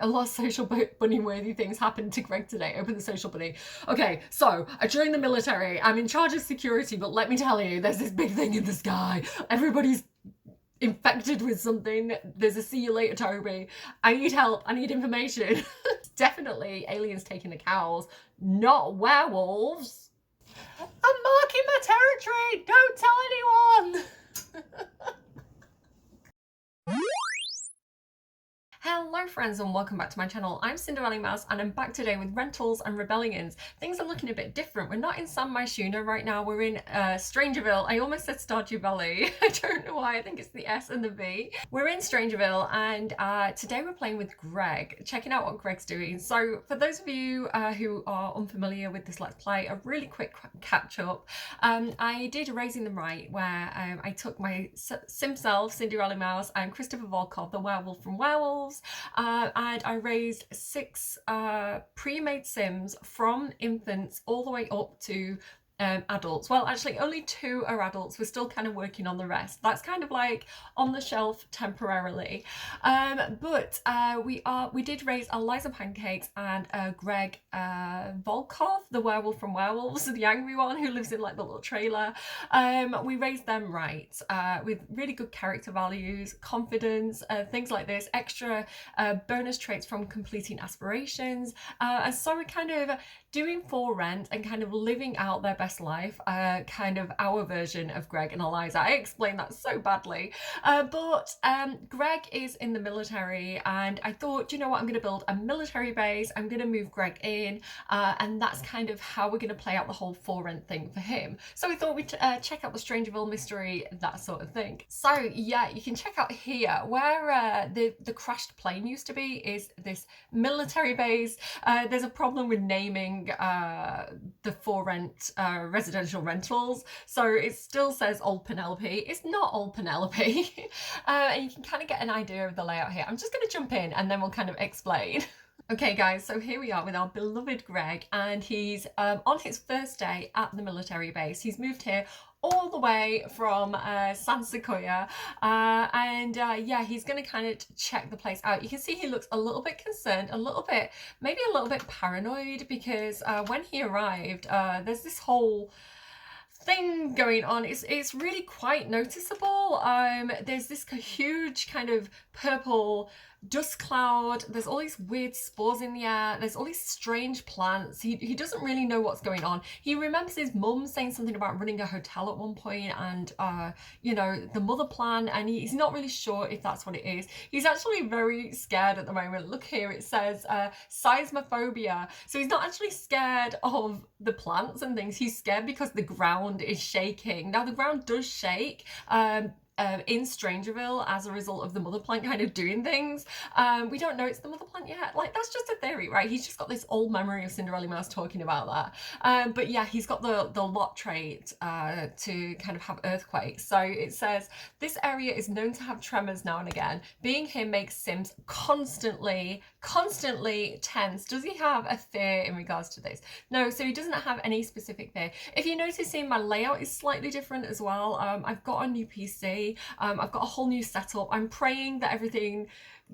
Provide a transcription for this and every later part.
A lot of social bunny worthy things happened to Greg today. Open the social bunny. Okay, so I joined the military. I'm in charge of security, but let me tell you, there's this big thing in the sky. Everybody's infected with something. There's a see you later, Toby. I need help. I need information. Definitely aliens taking the cows, not werewolves. I'm marking my territory. Don't tell anyone. Hello friends and welcome back to my channel. I'm Cinderellimouse and I'm back today with rentals and rebellions. Things are looking a bit different. We're not in San Myshuno right now. We're in Strangerville. I almost said Stardew Valley. I don't know why. I think it's the S and the V. We're in Strangerville and today we're playing with Greg, checking out what Greg's doing. So for those of you who are unfamiliar with this Let's Play, a really quick catch up. I did Raising Them Right where I took my sim self, Cinderellimouse, and Christopher Volkov, the werewolf from Werewolves, and I raised 6 pre-made Sims from infants all the way up to adults. Well, actually only 2 are adults. We're still kind of working on the rest. That's kind of like on the shelf temporarily. But we did raise Eliza Pancakes and Greg Volkov, the werewolf from Werewolves, the angry one who lives in like the little trailer. We raised them right with really good character values, confidence, things like this, extra bonus traits from completing aspirations. And so we're kind of doing for rent and kind of living out their best life, kind of our version of Greg and Eliza. I explained that so badly, but Greg is in the military and I thought, you know what, I'm going to build a military base, I'm going to move Greg in, and that's kind of how we're going to play out the whole for rent thing for him. So we thought we'd check out the Strangerville mystery, that sort of thing. So yeah, you can check out here where the crashed plane used to be is this military base. There's a problem with naming the for rent residential rentals, so it still says Old Penelope. It's not Old Penelope. And you can kind of get an idea of the layout here. I'm just going to jump in and then we'll kind of explain. Okay guys, so here we are with our beloved Greg, and he's on his first day at the military base. He's moved here all the way from San Sequoia, and yeah, he's going to kind of check the place out. You can see he looks a little bit concerned, maybe a little bit paranoid, because when he arrived, there's this whole thing going on. It's really quite noticeable. There's this huge kind of purple dust cloud, there's all these weird spores in the air, there's all these strange plants. He doesn't really know what's going on. He remembers his mum saying something about running a hotel at one point, and you know, the mother plan, and he's not really sure if that's what it is. He's actually very scared at the moment. Look here, it says seismophobia. So he's not actually scared of the plants and things, he's scared because the ground is shaking. Now the ground does shake in Strangerville as a result of the mother plant kind of doing things. We don't know it's the mother plant yet. Like, that's just a theory, right? He's just got this old memory of Cinderellimouse talking about that. But yeah, he's got the lot trait to kind of have earthquakes. So it says, this area is known to have tremors now and again. Being here makes Sims constantly tense. Does he have a fear in regards to this? No, so he doesn't have any specific fear. If you're noticing, my layout is slightly different as well. I've got a new PC. I've got a whole new setup. I'm praying that everything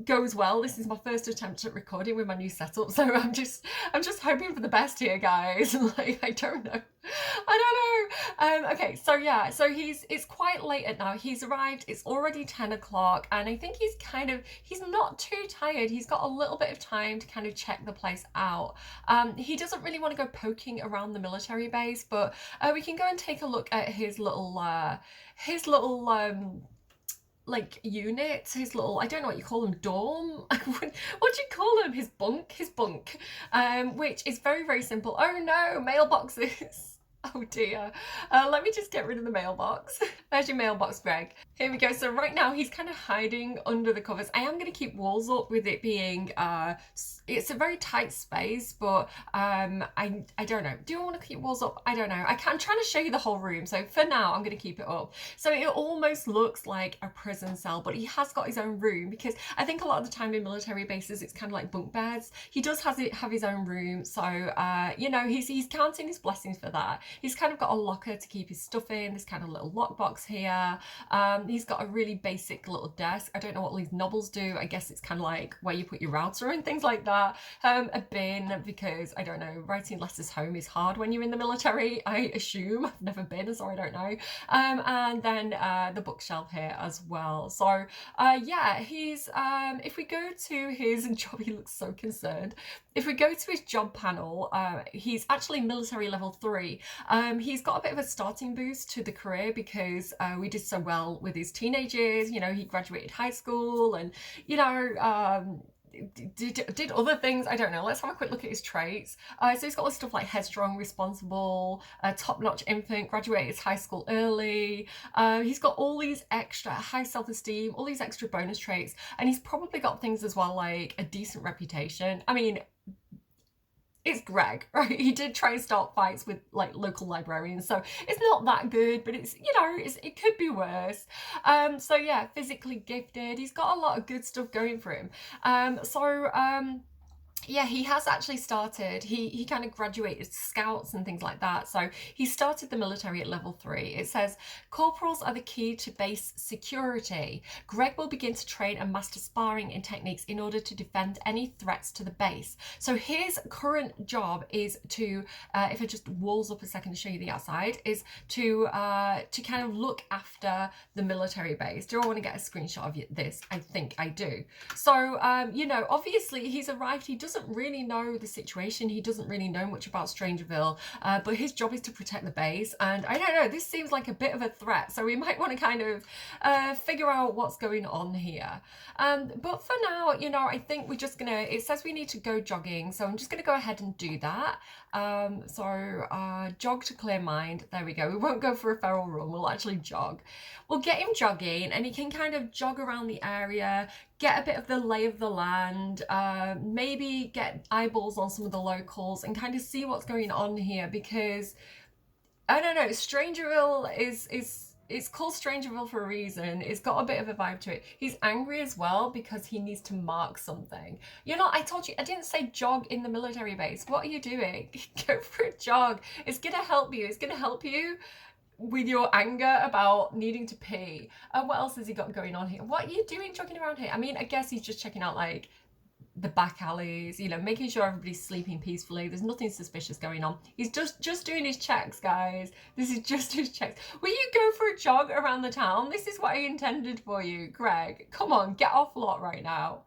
goes well. This is my first attempt at recording with my new setup, so I'm just hoping for the best here, guys. Like, I don't know. Okay, so yeah, so it's quite late at night. He's arrived, it's already 10 o'clock, and I think he's not too tired. He's got a little bit of time to kind of check the place out. He doesn't really want to go poking around the military base, but we can go and take a look at his little like unit, his little, I don't know what you call them, dorm? What do you call him? His bunk, which is very simple. Oh no, mailboxes. Oh dear. Let me just get rid of the mailbox. There's your mailbox, Greg. Here we go. So right now he's kind of hiding under the covers. I am going to keep walls up with it being, it's a very tight space, but I don't know. Do I want to keep walls up? I don't know. I'm trying to show you the whole room. So for now, I'm going to keep it up. So it almost looks like a prison cell, but he has got his own room, because I think a lot of the time in military bases, it's kind of like bunk beds. He does have his own room. So, you know, he's counting his blessings for that. He's kind of got a locker to keep his stuff in, this kind of little lockbox here. He's got a really basic little desk. I don't know what these knobbles do. I guess it's kind of like where you put your router and things like that. A bin, because I don't know, writing letters home is hard when you're in the military, I assume. I've never been, so I don't know. And then the bookshelf here as well. So yeah, he's if we go to his job, he looks so concerned. If we go to his job panel, he's actually military level 3. He's got a bit of a starting boost to the career because we did so well with his teenagers. You know, he graduated high school and, you know, did other things. I don't know. Let's have a quick look at his traits. So he's got all this stuff like headstrong, responsible, top-notch infant, graduated high school early. He's got all these extra high self-esteem, all these extra bonus traits, and he's probably got things as well like a decent reputation. I mean, it's Greg, right? He did try and start fights with like local librarians, so it's not that good, but it's, you know, it could be worse. So yeah, physically gifted. He's got a lot of good stuff going for him. Yeah, he has actually started, he kind of graduated scouts and things like that. So he started the military at level 3. It says, corporals are the key to base security. Greg will begin to train and master sparring in techniques in order to defend any threats to the base. So his current job is to, if I just walls up a second to show you the outside, is to kind of look after the military base. Do I want to get a screenshot of this? I think I do. So, you know, obviously he's arrived, he doesn't really know the situation, he doesn't really know much about Strangerville, but his job is to protect the base, and I don't know, this seems like a bit of a threat, so we might want to kind of figure out what's going on here. But for now, you know, I think we're just gonna, it says we need to go jogging, so I'm just gonna go ahead and do that. Jog to clear mind. There we go. We won't go for a feral run, we'll actually jog. We'll get him jogging and he can kind of jog around the area, get a bit of the lay of the land, maybe get eyeballs on some of the locals and kind of see what's going on here, because I don't know, Strangerville it's called Strangerville for a reason. It's got a bit of a vibe to it. He's angry as well because he needs to mark something. You know, I told you, I didn't say jog in the military base. What are you doing? Go for a jog. It's gonna help you. It's gonna help you with your anger about needing to pee. What else has he got going on here? What are you doing jogging around here? I mean, I guess he's just checking out like the back alleys, you know, making sure everybody's sleeping peacefully. There's nothing suspicious going on. He's just doing his checks, guys. This is just his checks. Will you go for a jog around the town? This is what I intended for you, Greg. Come on, get off lot right now.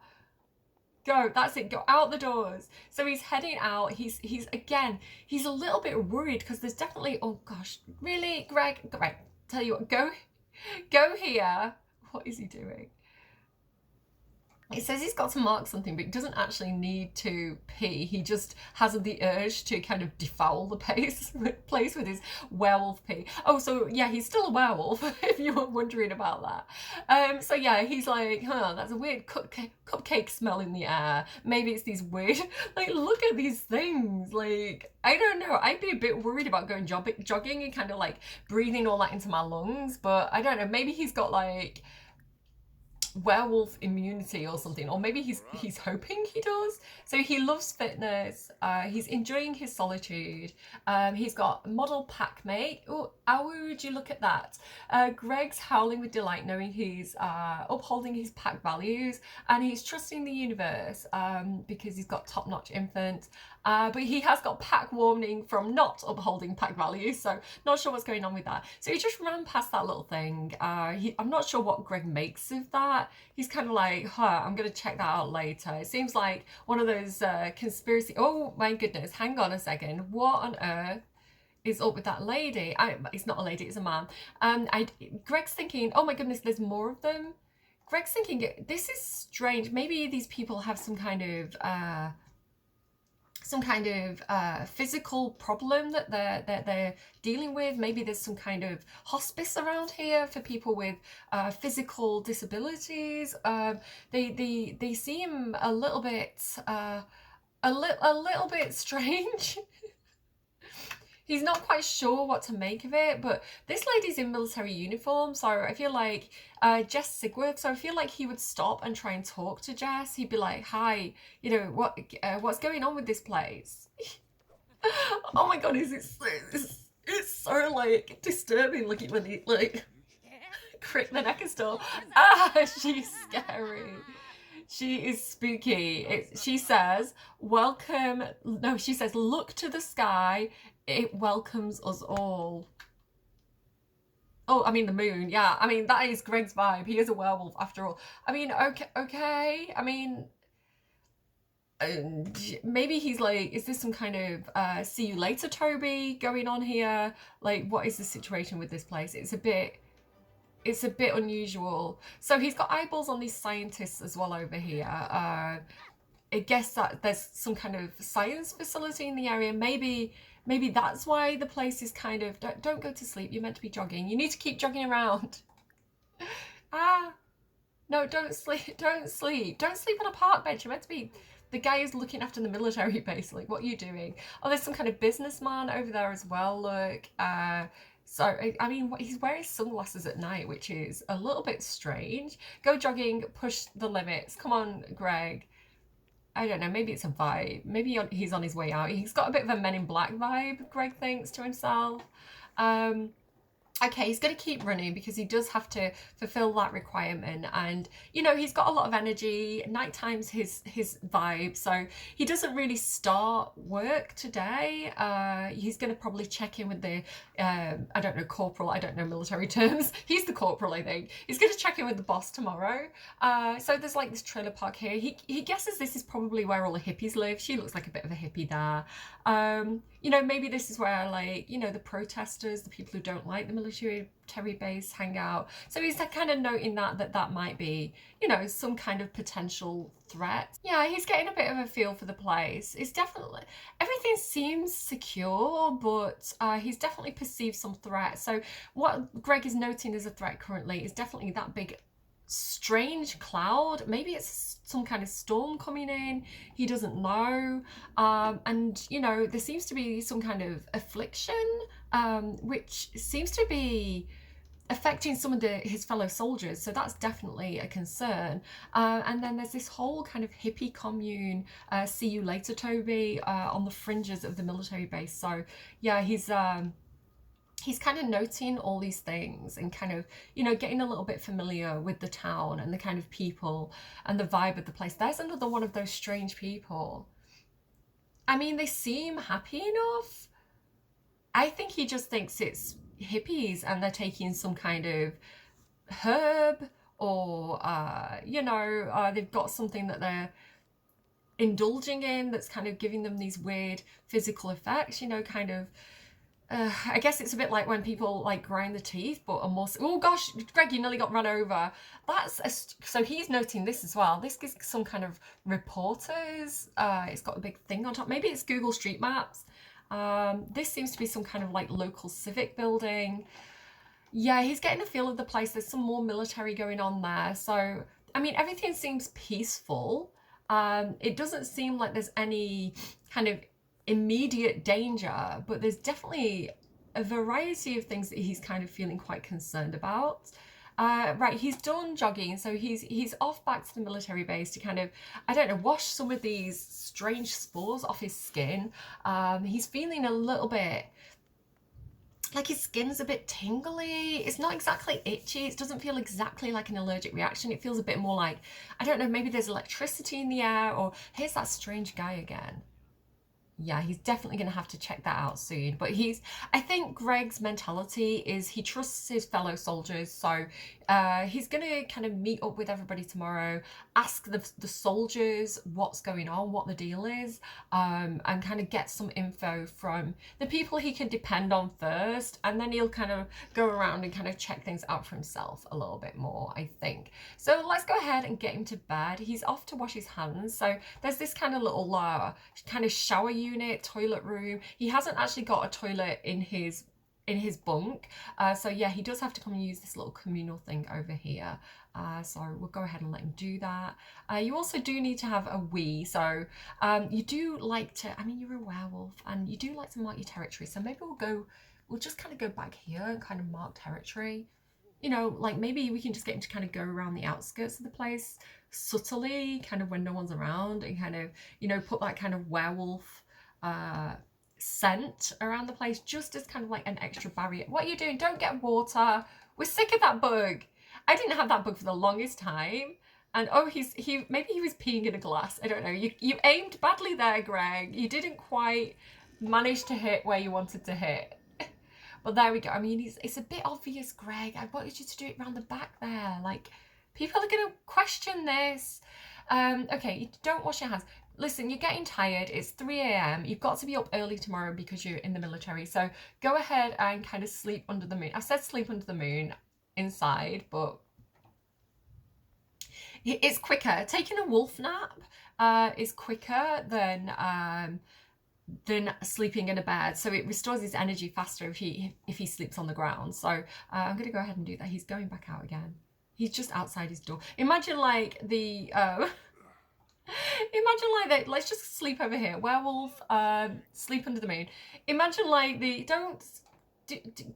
Go, that's it, go out the doors. So he's heading out. He's again, he's a little bit worried because there's definitely, oh gosh, really, Greg? Right, tell you what, go here. What is he doing? It says he's got to mark something, but he doesn't actually need to pee. He just has the urge to kind of defoul the place with his werewolf pee. Oh, so yeah, he's still a werewolf, if you were wondering about that. So yeah, he's like, huh, that's a weird cupcake smell in the air. Maybe it's these weird, like, look at these things. Like, I don't know. I'd be a bit worried about going jogging and kind of like breathing all that into my lungs, but I don't know. Maybe he's got like werewolf immunity or something, or maybe he's hoping he does. So he loves fitness, he's enjoying his solitude, he's got model pack mate. Oh, how would you look at that? Greg's howling with delight knowing he's upholding his pack values, and he's trusting the universe because he's got top-notch infant, but he has got pack warning from not upholding pack values, so not sure what's going on with that. So he just ran past that little thing. I'm not sure what Greg makes of that. He's kind of like, huh, I'm gonna check that out later. It seems like one of those conspiracy, oh my goodness, hang on a second, what on earth is up with that lady? It's not a lady, it's a man. Greg's thinking, oh my goodness, there's more of them. Greg's thinking, this is strange, maybe these people have some kind of physical problem that they're dealing with. Maybe there's some kind of hospice around here for people with physical disabilities. They seem a little bit strange. He's not quite sure what to make of it, but this lady's in military uniform, so I feel like Jess Sigworth, so I feel like he would stop and try and talk to Jess. He'd be like, hi, you know, what's going on with this place? Oh my god, it's so like disturbing looking when he like Crick the neck is still. Ah, she's scary. She is spooky. She says, welcome. No, she says, look to the sky. It welcomes us all. Oh, I mean the moon. Yeah, I mean that is Greg's vibe. He is a werewolf after all. I mean, okay. I mean, maybe he's like, is this some kind of see you later, Toby, going on here? Like, what is the situation with this place? It's a bit unusual. So he's got eyeballs on these scientists as well over here. I guess that there's some kind of science facility in the area. Maybe that's why the place is kind of, don't go to sleep. You're meant to be jogging. You need to keep jogging around. Ah, no, don't sleep. Don't sleep. Don't sleep on a park bench. You're meant to be, the guy is looking after the military base. Like, what are you doing? Oh, there's some kind of businessman over there as well. Look, so, I mean, he's wearing sunglasses at night, which is a little bit strange. Go jogging, push the limits. Come on, Greg. I don't know, maybe it's a vibe. Maybe he's on his way out. He's got a bit of a Men in Black vibe, Greg thinks to himself. Okay, he's going to keep running because he does have to fulfill that requirement, and you know he's got a lot of energy. Nighttime's his vibe, so he doesn't really start work today. He's going to probably check in with the I don't know, corporal. I don't know military terms. He's the corporal, I think. He's going to check in with the boss tomorrow. So there's like this trailer park here. He guesses this is probably where all the hippies live. She looks like a bit of a hippie there. You know, maybe this is where, like, you know, the protesters, the people who don't like the military base hang out. So he's kind of noting that might be, you know, some kind of potential threat. Yeah, he's getting a bit of a feel for the place. It's definitely, everything seems secure, but he's definitely perceived some threat. So what Greg is noting as a threat currently is definitely that big strange cloud. Maybe it's some kind of storm coming in. He doesn't know. And you know, there seems to be some kind of affliction, which seems to be affecting some of his fellow soldiers. So that's definitely a concern. And then there's this whole kind of hippie commune, see you later, Toby, on the fringes of the military base. So yeah, he's kind of noting all these things and kind of, you know, getting a little bit familiar with the town and the kind of people and the vibe of the place. There's another one of those strange people. I mean, they seem happy enough. I think he just thinks it's hippies and they're taking some kind of herb, or, you know, they've got something that they're indulging in that's kind of giving them these weird physical effects, you know, kind of, I guess it's a bit like when people like grind the teeth, but a more, oh gosh, Greg, you nearly got run over. So he's noting this as well. This is some kind of reporters. It's got a big thing on top. Maybe it's Google Street Maps. This seems to be some kind of like local civic building. Yeah, he's getting a feel of the place. There's some more military going on there. So, I mean, everything seems peaceful. It doesn't seem like there's any kind of immediate danger, but there's definitely a variety of things that he's kind of feeling quite concerned about. Right, he's done jogging, so he's off back to the military base to kind of, I don't know, wash some of these strange spores off his skin. He's feeling a little bit like his skin's a bit tingly. It's not exactly itchy. It doesn't feel exactly like an allergic reaction. It feels a bit more like, I don't know, maybe there's electricity in the air, or here's that strange guy again. Yeah, he's definitely going to have to check that out soon. But I think Greg's mentality is he trusts his fellow soldiers. So he's going to kind of meet up with everybody tomorrow, ask the soldiers what's going on, what the deal is, and kind of get some info from the people he can depend on first. And then he'll kind of go around and kind of check things out for himself a little bit more, I think. So let's go ahead and get him to bed. He's off to wash his hands. So there's this kind of little kind of shower unit, toilet room. He hasn't actually got a toilet in his bunk, so yeah, he does have to come and use this little communal thing over here. So we'll go ahead and let him do that. You also do need to have a wee, so you do like to, I mean, you're a werewolf and you do like to mark your territory, so maybe we'll just kind of go back here and kind of mark territory. You know, like maybe we can just get him to kind of go around the outskirts of the place subtly, kind of when no one's around, and kind of, you know, put that kind of werewolf scent around the place, just as kind of like an extra barrier. What are you doing? Don't get water. We're sick of that bug. I didn't have that bug for the longest time. And oh, maybe he was peeing in a glass. I don't know. You aimed badly there, Greg. You didn't quite manage to hit where you wanted to hit. But there we go. I mean, it's a bit obvious, Greg. I wanted you to do it around the back there. Like, people are going to question this. Okay, you don't wash your hands. Listen, you're getting tired. It's 3 a.m. You've got to be up early tomorrow because you're in the military. So go ahead and kind of sleep under the moon. I said sleep under the moon inside, but it's quicker. Taking a wolf nap is quicker than sleeping in a bed, so it restores his energy faster if he sleeps on the ground. So I'm gonna go ahead and do that. He's going back out again. He's just outside his door. Imagine like the imagine like that. Let's just sleep over here. Werewolf, sleep under the moon. Imagine like the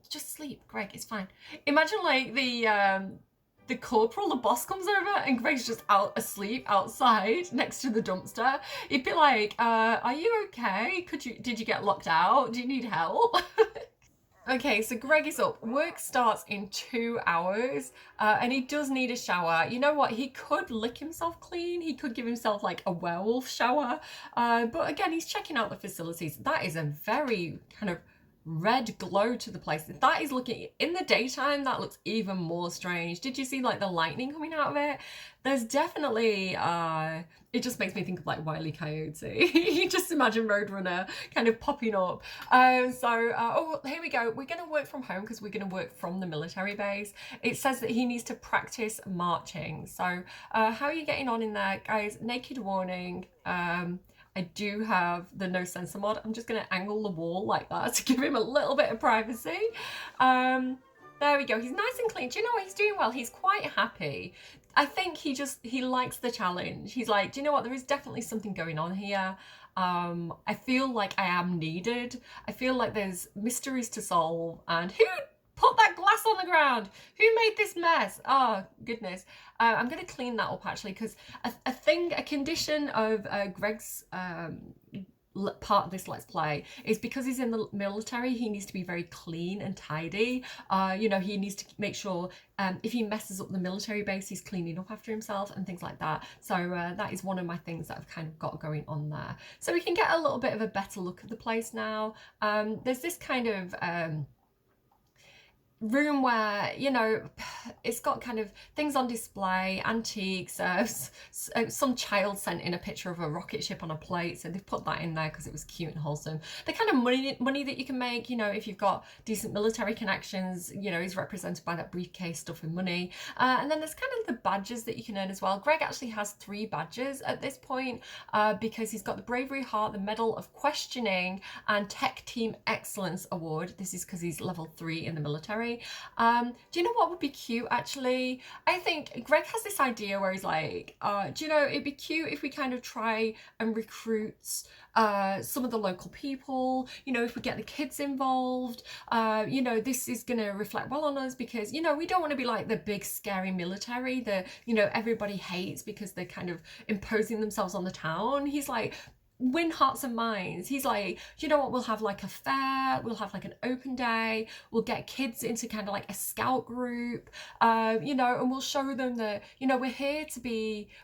just sleep, Greg. It's fine. Imagine like the corporal, the boss, comes over and Greg's just out asleep outside next to the dumpster. He'd be like, are you okay? Did you get locked out? Do you need help? Okay, so Greg is up. Work starts in 2 hours, and he does need a shower. You know what? He could lick himself clean. He could give himself like a werewolf shower. But again, he's checking out the facilities. That is a very kind of red glow to the place. That is looking, in the daytime, that looks even more strange. Did you see like the lightning coming out of it? There's definitely it just makes me think of like Wile E. Coyote. You just imagine Roadrunner kind of popping up. Oh, here we go. We're going to work from home because we're going to work from the military base. It says that he needs to practice marching. So how are you getting on in there, guys? Naked warning. I do have the no censor mod. I'm just going to angle the wall like that to give him a little bit of privacy. There we go. He's nice and clean. Do you know what? He's doing well. He's quite happy. I think he likes the challenge. He's like, do you know what? There is definitely something going on here. I feel like I am needed. I feel like there's mysteries to solve. And who put that glass on the ground? Who made this mess? Oh, goodness. I'm going to clean that up, actually, because a condition of Greg's part of this Let's Play is because he's in the military, he needs to be very clean and tidy. You know, he needs to make sure if he messes up the military base, he's cleaning up after himself and things like that. So that is one of my things that I've kind of got going on there. So we can get a little bit of a better look at the place now. There's this kind of room where, you know, it's got kind of things on display, antiques. Some child sent in a picture of a rocket ship on a plate, so they've put that in there because it was cute and wholesome. The kind of money that you can make, you know, if you've got decent military connections, you know, is represented by that briefcase stuff with money. And then there's kind of the badges that you can earn as well. Greg actually has 3 badges at this point because he's got the Bravery Heart, the Medal of Questioning, and Tech Team Excellence Award. This is because he's level 3 in the military. Do you know what would be cute, actually? I think Greg has this idea where he's like, do you know, it'd be cute if we kind of try and recruit some of the local people, you know, if we get the kids involved. You know, this is going to reflect well on us because, you know, we don't want to be like the big scary military that, you know, everybody hates because they're kind of imposing themselves on the town. He's like, win hearts and minds. He's like, you know what, we'll have like a fair, we'll have like an open day, we'll get kids into kind of like a scout group, you know, and we'll show them that, you know, we're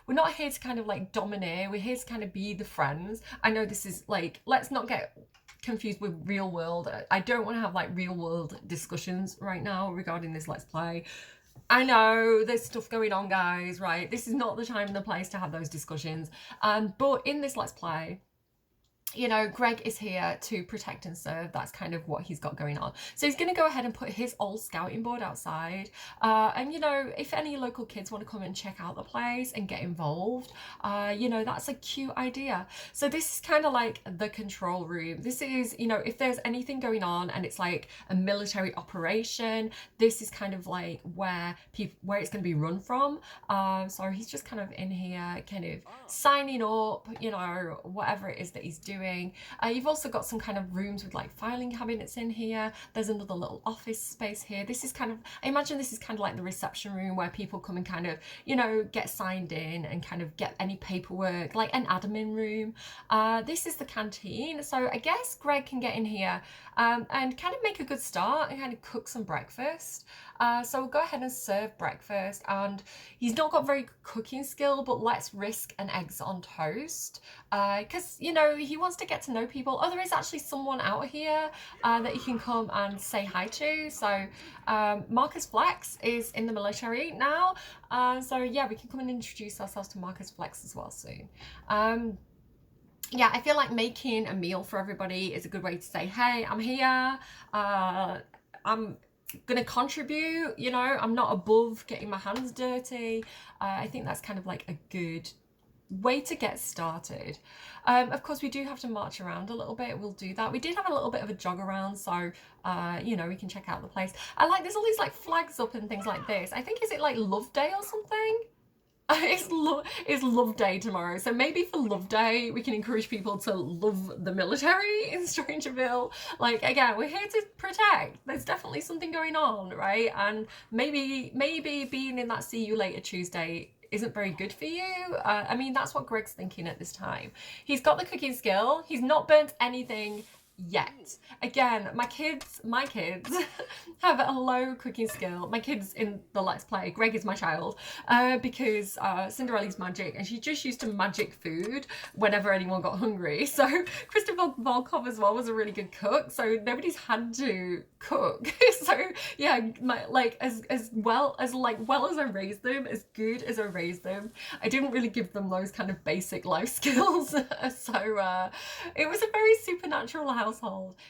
not here to kind of like domineer, we're here to kind of be the friends. I know this is like, let's not get confused with real world. I don't want to have like real world discussions right now regarding this Let's Play. I know there's stuff going on, guys, right? This is not the time and the place to have those discussions. But in this Let's Play, you know, Greg is here to protect and serve. That's kind of what he's got going on. So he's going to go ahead and put his old scouting board outside. And, you know, if any local kids want to come and check out the place and get involved, you know, that's a cute idea. So this is kind of like the control room. This is, you know, if there's anything going on and it's like a military operation, this is kind of like where it's going to be run from. So he's just kind of in here, kind of signing up, you know, whatever it is that he's doing. doing. You've also got some kind of rooms with like filing cabinets in here. There's another little office space here. This is kind of, I imagine this is kind of like the reception room where people come and kind of, you know, get signed in and kind of get any paperwork, like an admin room. This is the canteen. So I guess Greg can get in here and kind of make a good start and kind of cook some breakfast. So we'll go ahead and serve breakfast, and he's not got very good cooking skill, but let's risk an eggs on toast because you know he wants to get to know people. Oh, there is actually someone out here that you can come and say hi to. So Marcus Flex is in the military now, so yeah, we can come and introduce ourselves to Marcus Flex as well soon. Yeah, I feel like making a meal for everybody is a good way to say, hey, I'm here, I'm gonna contribute, you know, I'm not above getting my hands dirty. I think that's kind of like a good way to get started. Of course, we do have to march around a little bit. We'll do that. We did have a little bit of a jog around, so you know, we can check out the place. I like, there's all these like flags up and things like this. I think, is it like Love Day or something? It's Love Day tomorrow, so maybe for Love Day we can encourage people to love the military in Strangerville. Like, again, we're here to protect. There's definitely something going on, right? And maybe being in that see you later Tuesday isn't very good for you. I mean, that's what Greg's thinking at this time. He's got the cooking skill. He's not burnt anything yet. Again, my kids have a low cooking skill. My kids in the Let's Play, Greg is my child, because Cinderella's magic, and she just used to magic food whenever anyone got hungry. So Christopher Volkov as well was a really good cook, so nobody's had to cook. So yeah, as well as I raised them, as good as I raised them, I didn't really give them those kind of basic life skills. So it was a very supernatural household.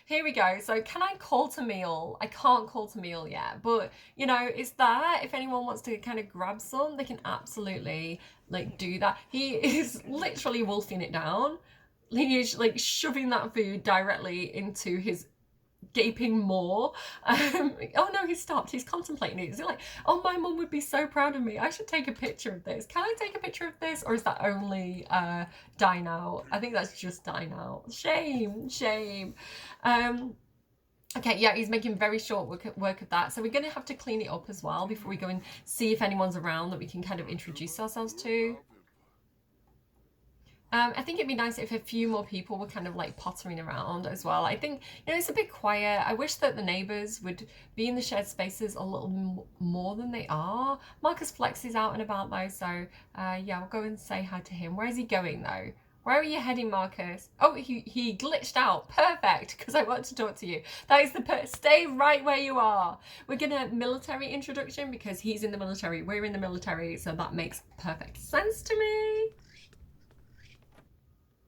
Here we go. So can I call to meal? I can't call to meal yet, but you know, it's there. If anyone wants to kind of grab some, they can absolutely like do that. He is literally wolfing it down. He is like shoving that food directly into his gaping maw. Oh no, he stopped. He's contemplating it. Is he like, oh, my mum would be so proud of me. I should take a picture of this. Can I take a picture of this? Or is that only dine out? I think that's just dine out. Shame. Okay, yeah, he's making very short work of that. So we're going to have to clean it up as well before we go and see if anyone's around that we can kind of introduce ourselves to. I think it'd be nice if a few more people were kind of like pottering around as well. I think, you know, it's a bit quiet. I wish that the neighbours would be in the shared spaces a little more than they are. Marcus Flex is out and about though, so yeah, we'll go and say hi to him. Where is he going though? Where are you heading, Marcus? Oh, he glitched out. Perfect, because I want to talk to you. That is stay right where you are. We're gonna military introduction because he's in the military. We're in the military, so that makes perfect sense to me.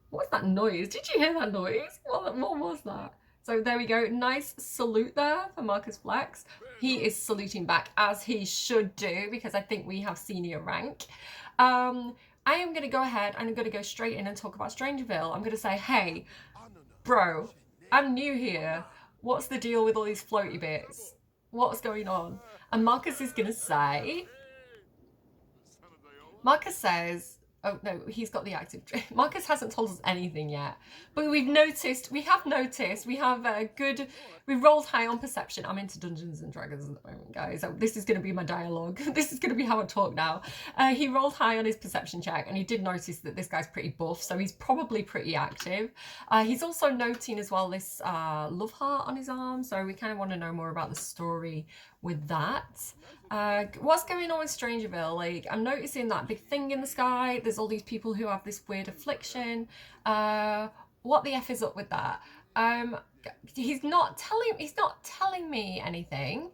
What's that noise? Did you hear that noise? What was that? So there we go. Nice salute there for Marcus Flex. He is saluting back, as he should do, because I think we have senior rank. I am going to go ahead and I'm going to go straight in and talk about Strangerville. I'm going to say, hey, bro, I'm new here. What's the deal with all these floaty bits? What's going on? And Marcus is going to say... Marcus says... Oh, no, he's got the active... Marcus hasn't told us anything yet. But we have a good... We rolled high on perception. I'm into Dungeons and Dragons at the moment, guys. So this is going to be my dialogue. This is going to be how I talk now. He rolled high on his perception check, and he did notice that this guy's pretty buff, so he's probably pretty active. He's also noting as well this love heart on his arm, so we kind of want to know more about the story with that. What's going on with Strangerville? Like, I'm noticing that big thing in the sky. There's all these people who have this weird affliction. What the F is up with that? He's not telling me anything.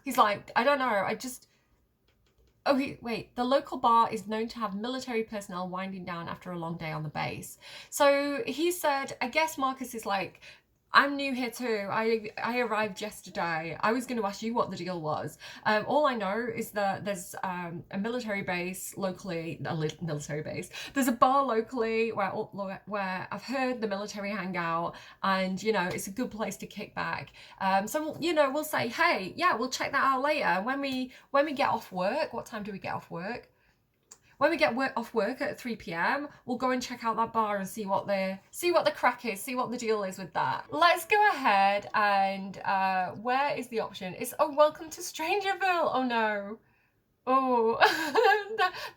He's like, I don't know, wait, the local bar is known to have military personnel winding down after a long day on the base. So he said, I guess Marcus is like, I'm new here too. I arrived yesterday. I was going to ask you what the deal was. All I know is that there's a military base locally, military base. There's a bar locally where I've heard the military hang out, and you know it's a good place to kick back. So you know we'll say, hey, yeah, we'll check that out later when we get off work. What time do we get off work? when we get off work at 3 p.m, we'll go and check out that bar and see what the crack is, see what the deal is with that. Let's go ahead and where is the option? It's welcome to Strangerville. Oh no. Oh,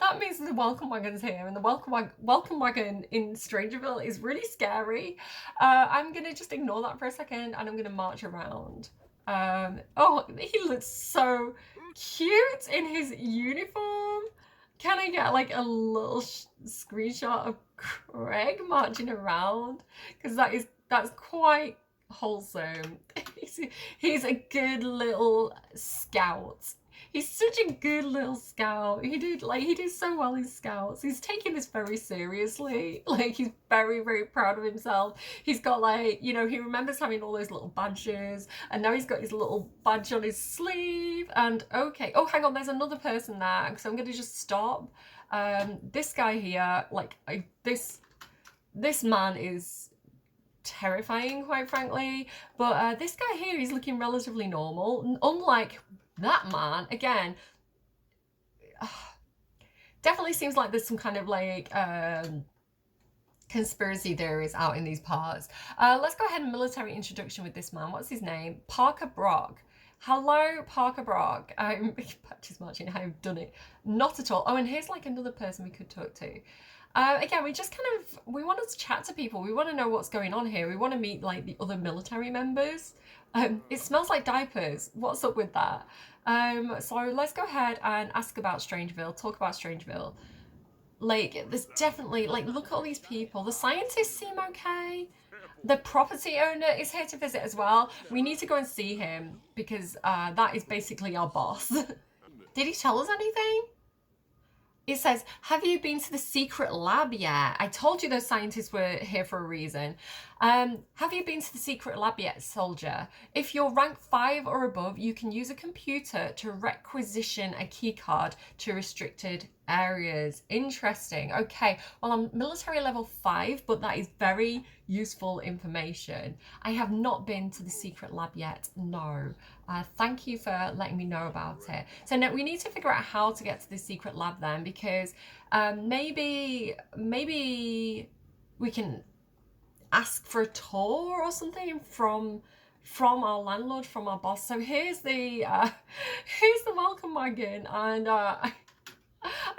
that means the welcome wagon's here, and the welcome wagon in Strangerville is really scary. I'm gonna just ignore that for a second, and I'm gonna march around. Oh, he looks so cute in his uniform. Can I get like a little screenshot of Craig marching around? Because that's quite wholesome. He's a good little scout. He's such a good little scout. He did so well in Scouts. He's taking this very seriously. Like, he's very, very proud of himself. He's got like, you know, he remembers having all those little badges, and now he's got his little badge on his sleeve. And okay, oh, hang on, there's another person there, so I'm gonna just stop. This guy here, like, this man is terrifying, quite frankly. But this guy here, he's looking relatively normal, unlike that man. Again, definitely seems like there's some kind of like conspiracy theories out in these parts. Let's go ahead and military introduction with this man. What's his name? Parker Brock. Hello, Parker Brock. Practice marching. I've done it. Not at all. Oh, and here's like another person we could talk to. Again, we just we want to chat to people. We want to know what's going on here. We want to meet like the other military members. It smells like diapers. What's up with that? So let's go ahead and ask about Strangeville, talk about Strangeville. Like, there's definitely, like, look at all these people. The scientists seem okay. The property owner is here to visit as well. We need to go and see him because that is basically our boss. Did he tell us anything? It says, have you been to the secret lab yet? I told you those scientists were here for a reason. Have you been to the secret lab yet, soldier? If you're rank 5 or above, you can use a computer to requisition a keycard to restricted areas. Interesting. Okay, well, I'm military level 5, but that is very useful information. I have not been to the secret lab yet, no. Thank you for letting me know about it. So now we need to figure out how to get to the secret lab then, because maybe we can ask for a tour or something from our landlord, from our boss. So here's the welcome wagon, and I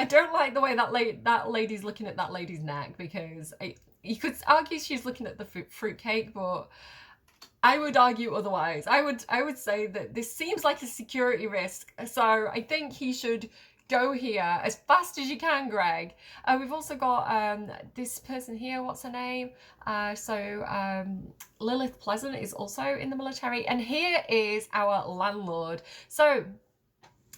don't like the way that lady's looking at that lady's neck, because you could argue she's looking at the fruitcake, but I would argue otherwise. I would say that this seems like a security risk, so I think he should go here as fast as you can, Greg. We've also got this person here. What's her name? Lilith Pleasant is also in the military, and here is our landlord. So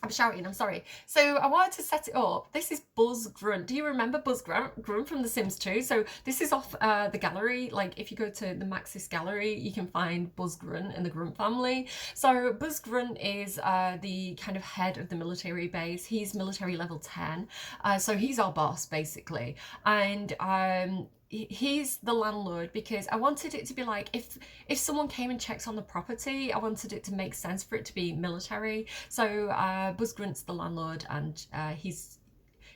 I'm shouting, I'm sorry. So I wanted to set it up. This is Buzz Grunt. Do you remember Buzz Grunt from The Sims 2? So this is off the gallery. Like, if you go to the Maxis gallery, you can find Buzz Grunt and the Grunt family. So Buzz Grunt is the kind of head of the military base. He's military level 10. So he's our boss, basically. And he's the landlord, because I wanted it to be like, if someone came and checked on the property, I wanted it to make sense for it to be military. So Buzz Grunt's the landlord, and he's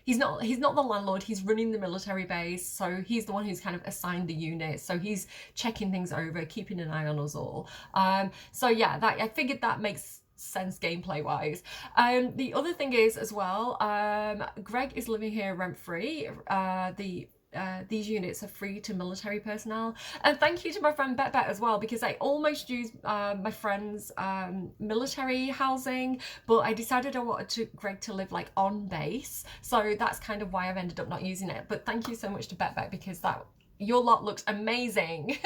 not the landlord, he's running the military base, so he's the one who's kind of assigned the unit, so he's checking things over, keeping an eye on us all. So yeah, I figured that makes sense gameplay wise. The other thing is as well, Greg is living here rent-free. These units are free to military personnel, and thank you to my friend Bet as well, because I almost used my friend's military housing, but I decided I wanted Greg to live like on base, so that's kind of why I've ended up not using it. But thank you so much to Bet because your lot looks amazing.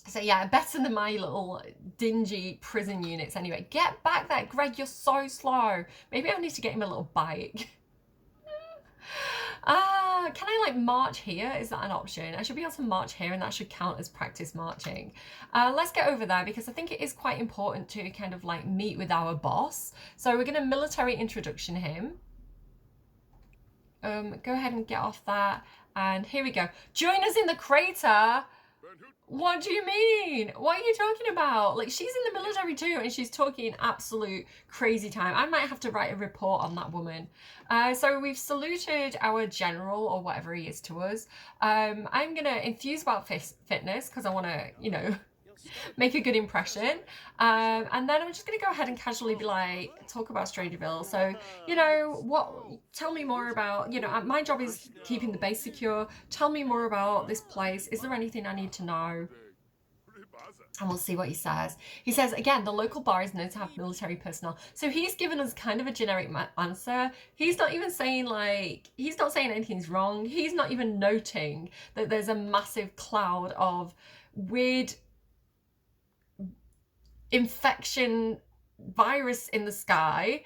So yeah, better than my little dingy prison units. Anyway, get back there, Greg, you're so slow. Maybe I need to get him a little bike. Can I like march here? Is that an option? I should be able to march here, and that should count as practice marching. Let's get over there, because I think it is quite important to kind of like meet with our boss. So we're going to military introduction him. Go ahead and get off that. And here we go. Join us in the crater. What do you mean? What are you talking about? Like, she's in the military too, and she's talking absolute crazy time. I might have to write a report on that woman. So we've saluted our general, or whatever he is to us. I'm gonna enthuse about fitness because I want to, make a good impression. And then I'm just going to go ahead and casually be like, talk about Strangerville. So, tell me more about, my job is keeping the base secure. Tell me more about this place. Is there anything I need to know? And we'll see what he says. He says, again, the local bar is known to have military personnel. So he's given us kind of a generic answer. He's not even saying, he's not saying anything's wrong. He's not even noting that there's a massive cloud of weird infection virus in the sky,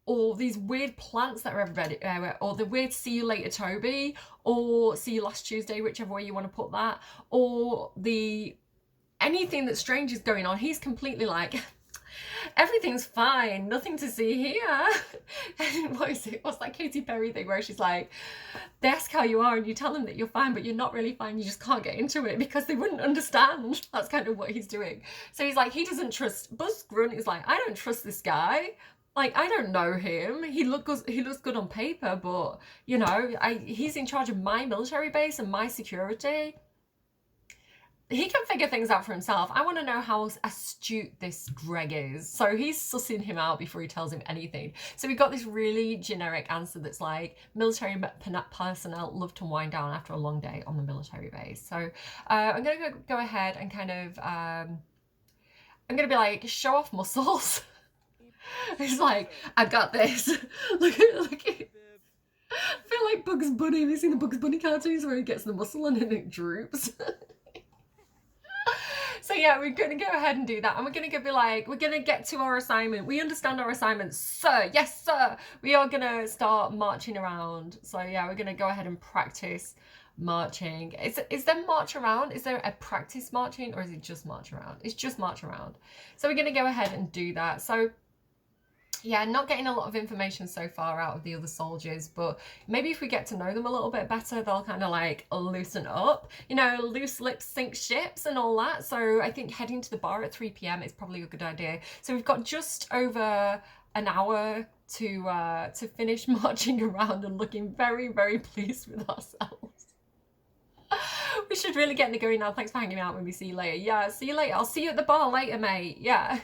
or these weird plants that are everywhere, or the weird see you later Toby, or see you last Tuesday, whichever way you want to put that, or the anything that strange is going on. He's completely like, everything's fine, nothing to see here. And what's that Katy Perry thing where she's like, they ask how you are and you tell them that you're fine, but you're not really fine, you just can't get into it because they wouldn't understand. That's kind of what he's doing. So he's like, he doesn't trust, Buzz Grunt is like, I don't trust this guy. Like, I don't know him. He looks good on paper, but, he's in charge of my military base and my security. He can figure things out for himself. I want to know how astute this Greg is. So he's sussing him out before he tells him anything. So we got this really generic answer that's like, military personnel love to wind down after a long day on the military base. So I'm going to go ahead and kind of, I'm going to be like, show off muscles. He's like, I got this. look at I feel like Bugs Bunny. Have you seen the Bugs Bunny cartoons where he gets the muscle and then it droops? So yeah, we're going to go ahead and do that. And we're going to be like, we're going to get to our assignment. We understand our assignment, sir. Yes, sir. We are going to start marching around. So yeah, we're going to go ahead and practice marching. Is there march around? Is there a practice marching, or is it just march around? It's just march around. So we're going to go ahead and do that. So yeah, not getting a lot of information so far out of the other soldiers, but maybe if we get to know them a little bit better, they'll kind of like loosen up. Loose lips sink ships and all that. So I think heading to the bar at 3 p.m. is probably a good idea. So we've got just over an hour to finish marching around and looking very, very pleased with ourselves. We should really get into going now. Thanks for hanging out with me. See you later. Yeah, see you later. I'll see you at the bar later, mate. Yeah.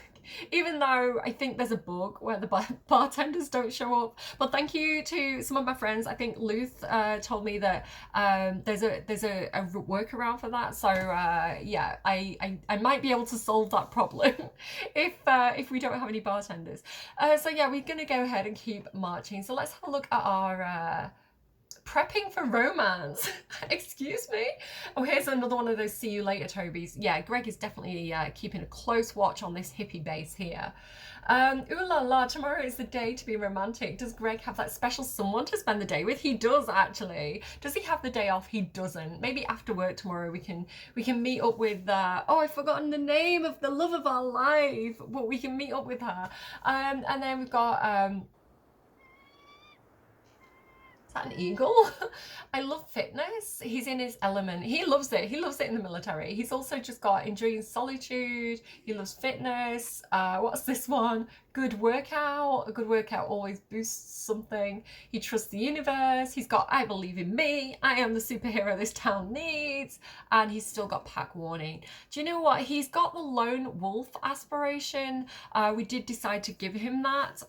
Even though I think there's a bug where the bartenders don't show up. But thank you to some of my friends. I think Luth told me that there's a workaround for that. So yeah, I might be able to solve that problem if we don't have any bartenders. So yeah, we're gonna go ahead and keep marching. So let's have a look at our prepping for romance. Excuse me. Oh, here's another one of those see you later Tobys. Yeah, Greg is definitely keeping a close watch on this hippie base here. Ooh la la, tomorrow is the day to be romantic. Does Greg have that special someone to spend the day with? He does, actually. Does he have the day off? He doesn't. Maybe after work tomorrow we can meet up with oh, I've forgotten the name of the love of our life, but we can meet up with her. And then we've got is that an eagle? I love fitness. He's in his element. He loves it. He loves it in the military. He's also just got enjoying solitude. He loves fitness. What's this one? Good workout. A good workout always boosts something. He trusts the universe. He's got I believe in me. I am the superhero this town needs. And he's still got pack warning. Do you know what? He's got the lone wolf aspiration. We did decide to give him that.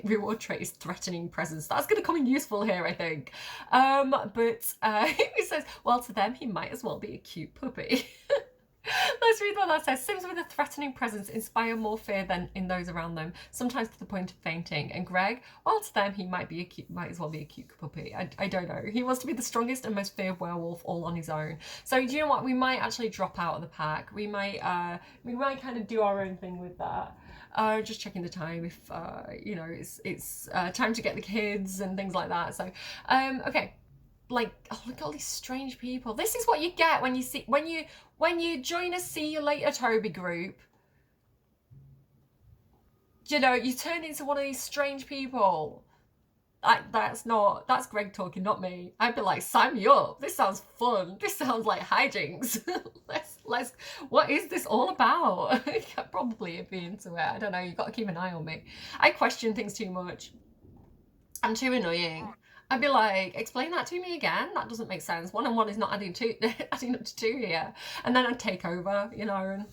Reward trait is threatening presence. That's going to come in useful here, I think. But he says, well, to them, he might as well be a cute puppy. Let's read what that says. Sims with a threatening presence inspire more fear than in those around them, sometimes to the point of fainting. And Greg, well, to them, he might as well be a cute puppy. I don't know. He wants to be the strongest and most feared werewolf all on his own. So do you know what? We might actually drop out of the pack. We might kind of do our own thing with that. Just checking the time if it's time to get the kids and things like that. So okay. Like, oh, look at all these strange people. This is what you get when you join a see you later Toby group. You turn into one of these strange people. That's Greg talking, not me. I'd be like, sign me up. This sounds fun. This sounds like hijinks. What is this all about? Probably be into it. I don't know. You've got to keep an eye on me. I question things too much. I'm too annoying. I'd be like, explain that to me again. That doesn't make sense. One and one is not adding two, adding up to two here. And then I'd take over, you know, and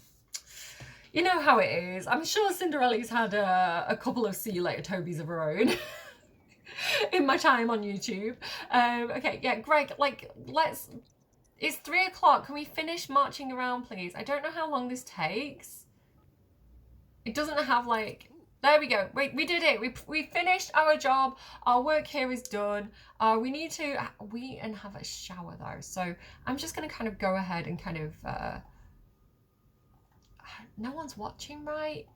you know how it is. I'm sure Cinderella's had a couple of see you later Tobys of her own in my time on YouTube. Okay, yeah, Greg, like, it's 3 o'clock. Can we finish marching around, please? I don't know how long this takes. It doesn't have like, there we go. Wait, we did it. We finished our job. Our work here is done. We need to and have a shower though. So I'm just gonna kind of go ahead and kind of no one's watching, right?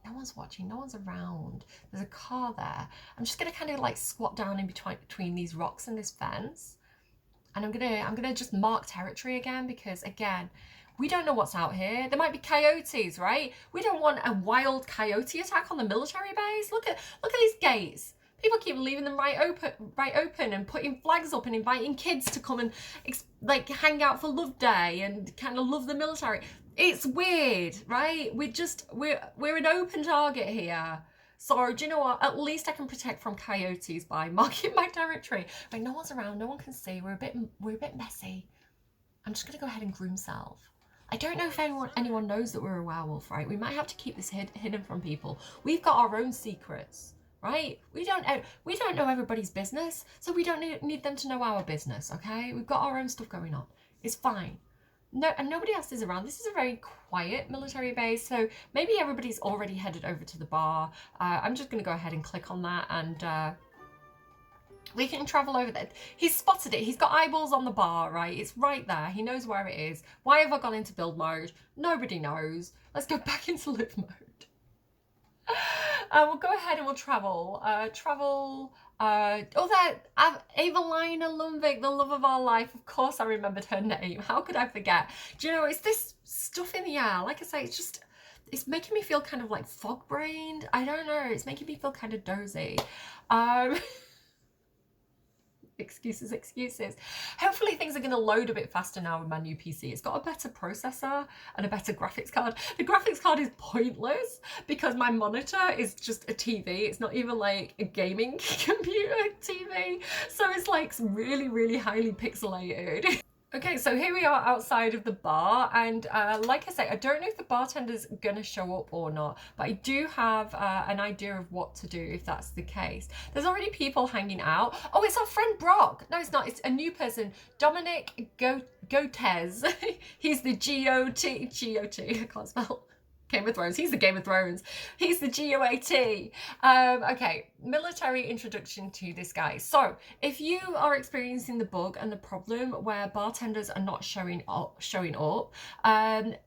No one's watching, no one's around. There's a car there. I'm just gonna kind of like squat down in between these rocks and this fence. And I'm gonna just mark territory again, because again, we don't know what's out here. There might be coyotes, right? We don't want a wild coyote attack on the military base. Look at these gates. People keep leaving them right open and putting flags up and inviting kids to come and like hang out for Love Day and kind of love the military. It's weird, right? We're an open target here. So do you know what? At least I can protect from coyotes by marking my territory. Like no one's around, no one can see. We're a bit messy. I'm just gonna go ahead and groom self. I don't know if anyone knows that we're a werewolf, right? We might have to keep this hidden from people. We've got our own secrets, right? We don't know everybody's business, so we don't need them to know our business, okay? We've got our own stuff going on. It's fine. No, and nobody else is around. This is a very quiet military base, so maybe everybody's already headed over to the bar. I'm just going to go ahead and click on that, and we can travel over there. He's spotted it. He's got eyeballs on the bar, right? It's right there. He knows where it is. Why have I gone into build mode? Nobody knows. Let's go back into live mode. We'll go ahead and we'll travel. Evelina Lundvik, the love of our life. Of course I remembered her name. How could I forget? Do you know, it's this stuff in the air. Like I say, it's making me feel kind of like fog-brained. I don't know. It's making me feel kind of dozy. Excuses. Hopefully things are going to load a bit faster now with my new PC. It's got a better processor and a better graphics card. The graphics card is pointless because my monitor is just a TV. It's not even like a gaming computer TV. So it's like really, really highly pixelated. Okay, so here we are outside of the bar, and like I say, I don't know if the bartender's gonna show up or not, but I do have an idea of what to do if that's the case. There's already people hanging out. Oh, it's our friend Brock. No, it's not. It's a new person, Dominic Gotez. He's the G-O-T. I can't spell. Game of Thrones. He's the Game of Thrones. He's the GOAT. Okay, military introduction to this guy. So, if you are experiencing the bug and the problem where bartenders are not showing up,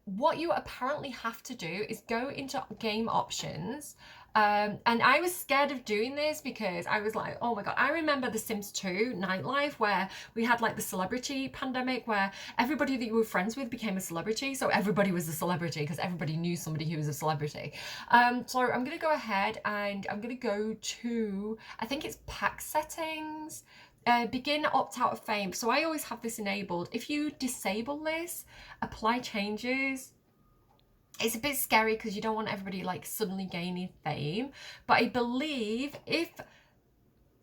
what you apparently have to do is go into game options. And I was scared of doing this because I was like, oh my god, I remember The Sims 2 Nightlife, where we had like the celebrity pandemic where everybody that you were friends with became a celebrity. So everybody was a celebrity because everybody knew somebody who was a celebrity. So I'm going to go ahead and I'm going to go to, I think it's pack settings. Begin opt out of fame. So I always have this enabled. If you disable this, apply changes. It's a bit scary because you don't want everybody like suddenly gaining fame. But I believe if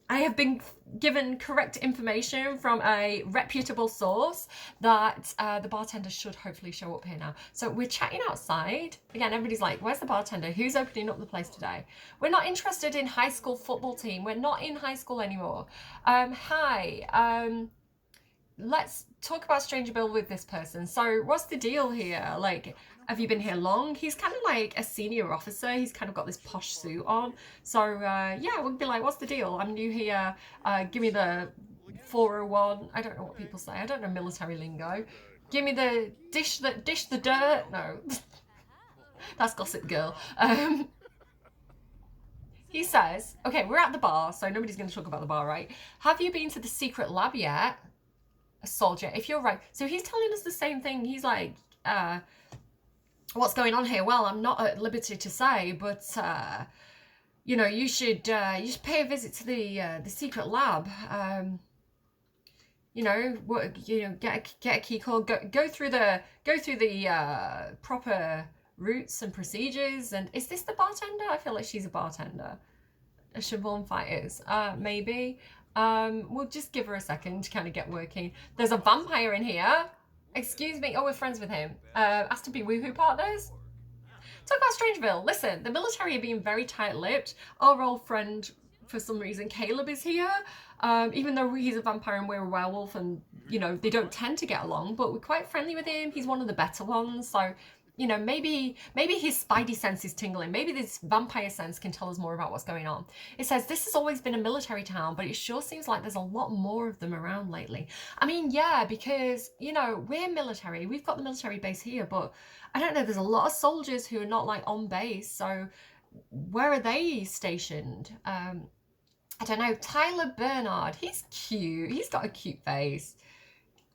I have been given correct information from a reputable source that the bartender should hopefully show up here now. So we're chatting outside. Again, everybody's like, where's the bartender? Who's opening up the place today? We're not interested in high school football team. We're not in high school anymore. Hi. Let's talk about Stranger Bill with this person. So what's the deal here? Like, have you been here long? He's kind of like a senior officer. He's kind of got this posh suit on. So yeah, we'll be like, what's the deal? I'm new here. Give me the 401. I don't know what people say. I don't know military lingo. Give me the dish the dirt. No, that's Gossip Girl. He says, okay, we're at the bar, so nobody's going to talk about the bar, right? Have you been to the secret lab yet? A soldier, if you're right. So he's telling us the same thing. He's like, what's going on here? Well, I'm not at liberty to say, but you know, you should pay a visit to the secret lab. you know, get a key card, go through the proper routes and procedures. And is this the bartender? I feel like she's a bartender. A Siobhan Fighters, maybe. We'll just give her a second to kind of get working. There's a vampire in here. Excuse me. Oh, we're friends with him. Asked to be woohoo partners. Talk about Strangeville. Listen, the military are being very tight-lipped. Our old friend, for some reason, Caleb is here. Even though he's a vampire and we're a werewolf, and you know they don't tend to get along, but we're quite friendly with him. He's one of the better ones, so you know maybe his spidey sense is tingling. Maybe this vampire sense can tell us more about what's going on. It says this has always been a military town, but it sure seems like there's a lot more of them around lately. I mean, yeah, because you know we're military. We've got the military base here, but I don't know. There's a lot of soldiers who are not like on base, so where are they stationed? I don't know. Tyler Bernard. He's cute. He's got a cute face.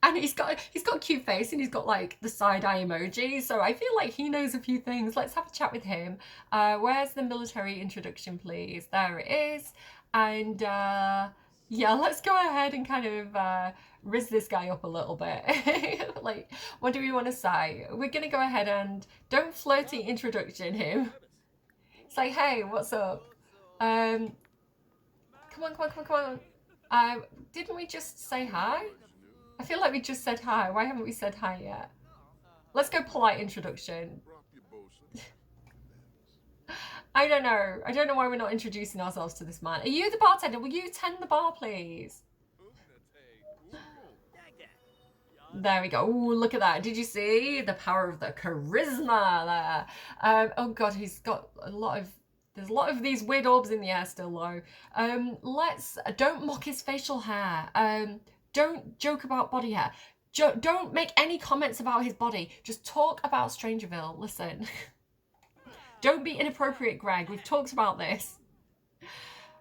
And he's got a cute face, and he's got like the side eye emoji. So I feel like he knows a few things. Let's have a chat with him. Where's the military introduction, please? There it is. And yeah, let's go ahead and kind of rizz this guy up a little bit. Like, what do we want to say? We're gonna go ahead and don't flirty introduction him. Say, hey, what's up? Come on, come on, come on, come on. Didn't we just say hi? I feel like we just said hi. Why haven't we said hi yet? Let's go polite introduction. I don't know. I don't know why we're not introducing ourselves to this man. Are you the bartender? Will you tend the bar, please? There we go. Ooh, look at that. Did you see the power of the charisma there? Oh God, he's got a lot of... There's a lot of these weird orbs in the air still, though. Don't mock his facial hair. Don't joke about body hair. Don't make any comments about his body. Just talk about Strangerville. Listen. Don't be inappropriate, Greg. We've talked about this.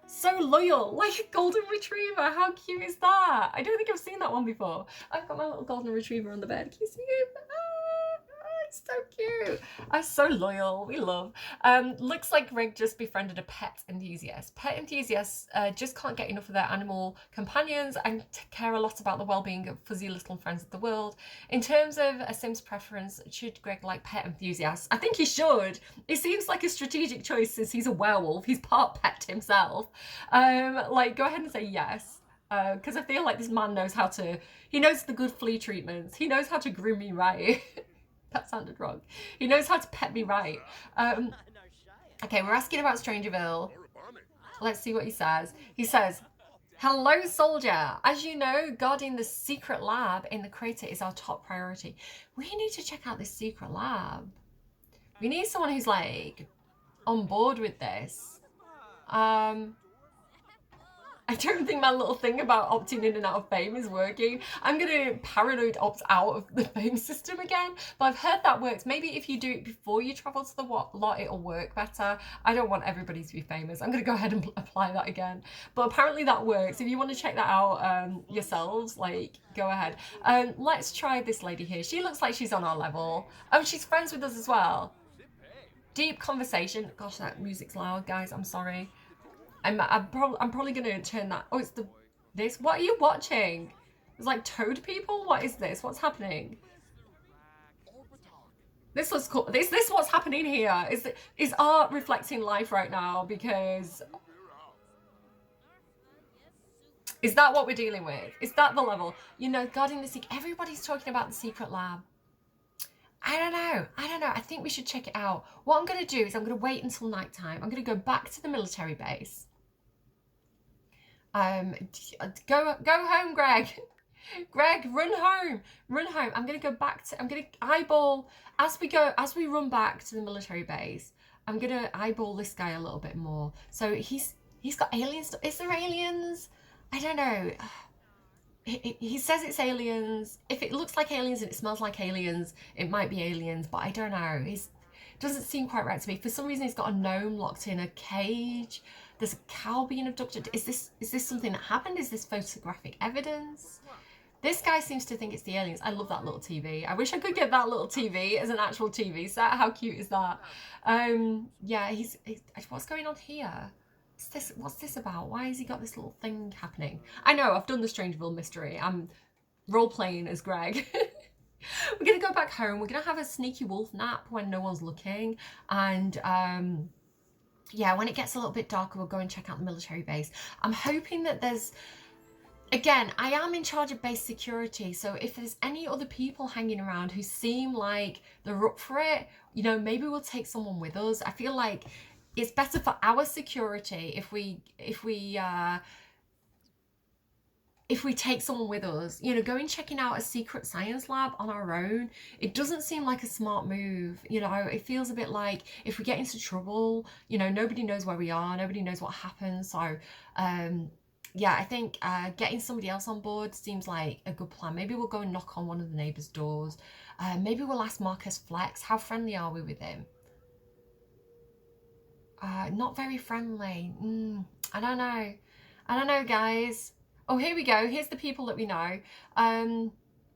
So loyal, like a golden retriever. How cute is that? I don't think I've seen that one before. I've got my little golden retriever on the bed. Can you see him? It's so cute. So loyal. We love. Looks like Greg just befriended a pet enthusiast. Pet enthusiasts just can't get enough of their animal companions and care a lot about the well-being of fuzzy little friends of the world. In terms of a Sim's preference, should Greg like pet enthusiasts? I think he should. It seems like a strategic choice since he's a werewolf. He's part pet himself. Like, go ahead and say yes. Because I feel like this man knows how to... He knows the good flea treatments. He knows how to groom me right. That sounded wrong. He knows how to pet me right. Okay, we're asking about Strangerville. Let's see what he says. He says, hello, soldier. As you know, guarding the secret lab in the crater is our top priority. We need to check out this secret lab. We need someone who's, like, on board with this. I don't think my little thing about opting in and out of fame is working. I'm going to paranoid opt out of the fame system again, but I've heard that works. Maybe if you do it before you travel to the lot, it'll work better. I don't want everybody to be famous. I'm going to go ahead and apply that again. But apparently that works. If you want to check that out yourselves, like, go ahead. Let's try this lady here. She looks like she's on our level. Oh, she's friends with us as well. Deep conversation. Gosh, that music's loud, guys. I'm sorry. I'm probably gonna turn that. Oh, it's this. What are you watching? It's like toad people. What is this? What's happening? This looks cool. Is this what's happening here? Is art reflecting life right now? Because is that what we're dealing with? Is that the level? You know, guarding the secret. Everybody's talking about the secret lab. I don't know. I think we should check it out. What I'm gonna do is I'm gonna wait until nighttime. I'm gonna go back to the military base. Go home, Greg. Greg, run home. I'm gonna go back to... I'm gonna eyeball... As we run back to the military base, I'm gonna eyeball this guy a little bit more. So he's got aliens. Is there aliens? I don't know. He says it's aliens. If it looks like aliens and it smells like aliens, it might be aliens, but I don't know. It doesn't seem quite right to me. For some reason, he's got a gnome locked in a cage. There's a cow being abducted. Is this something that happened? Is this photographic evidence? This guy seems to think it's the aliens. I love that little TV. I wish I could get that little TV as an actual TV set. How cute is that? Yeah, what's going on here? What's this about? Why has he got this little thing happening? I know, I've done the Strangeville mystery. I'm role-playing as Greg. We're gonna go back home. We're gonna have a sneaky wolf nap when no one's looking, and yeah, when it gets a little bit darker, we'll go and check out the military base. I'm hoping that there's, again, I am in charge of base security, so if there's any other people hanging around who seem like they're up for it, you know, maybe we'll take someone with us. I feel like it's better for our security if we take someone with us. You know, going checking out a secret science lab on our own, it doesn't seem like a smart move. You know, it feels a bit like if we get into trouble, you know, nobody knows where we are, nobody knows what happens. So yeah, I think getting somebody else on board seems like a good plan. Maybe we'll go and knock on one of the neighbours' doors. Maybe we'll ask Marcus Flex. How friendly are we with him? Not very friendly. I don't know. I don't know, guys. Oh, here we go. Here's the people that we know.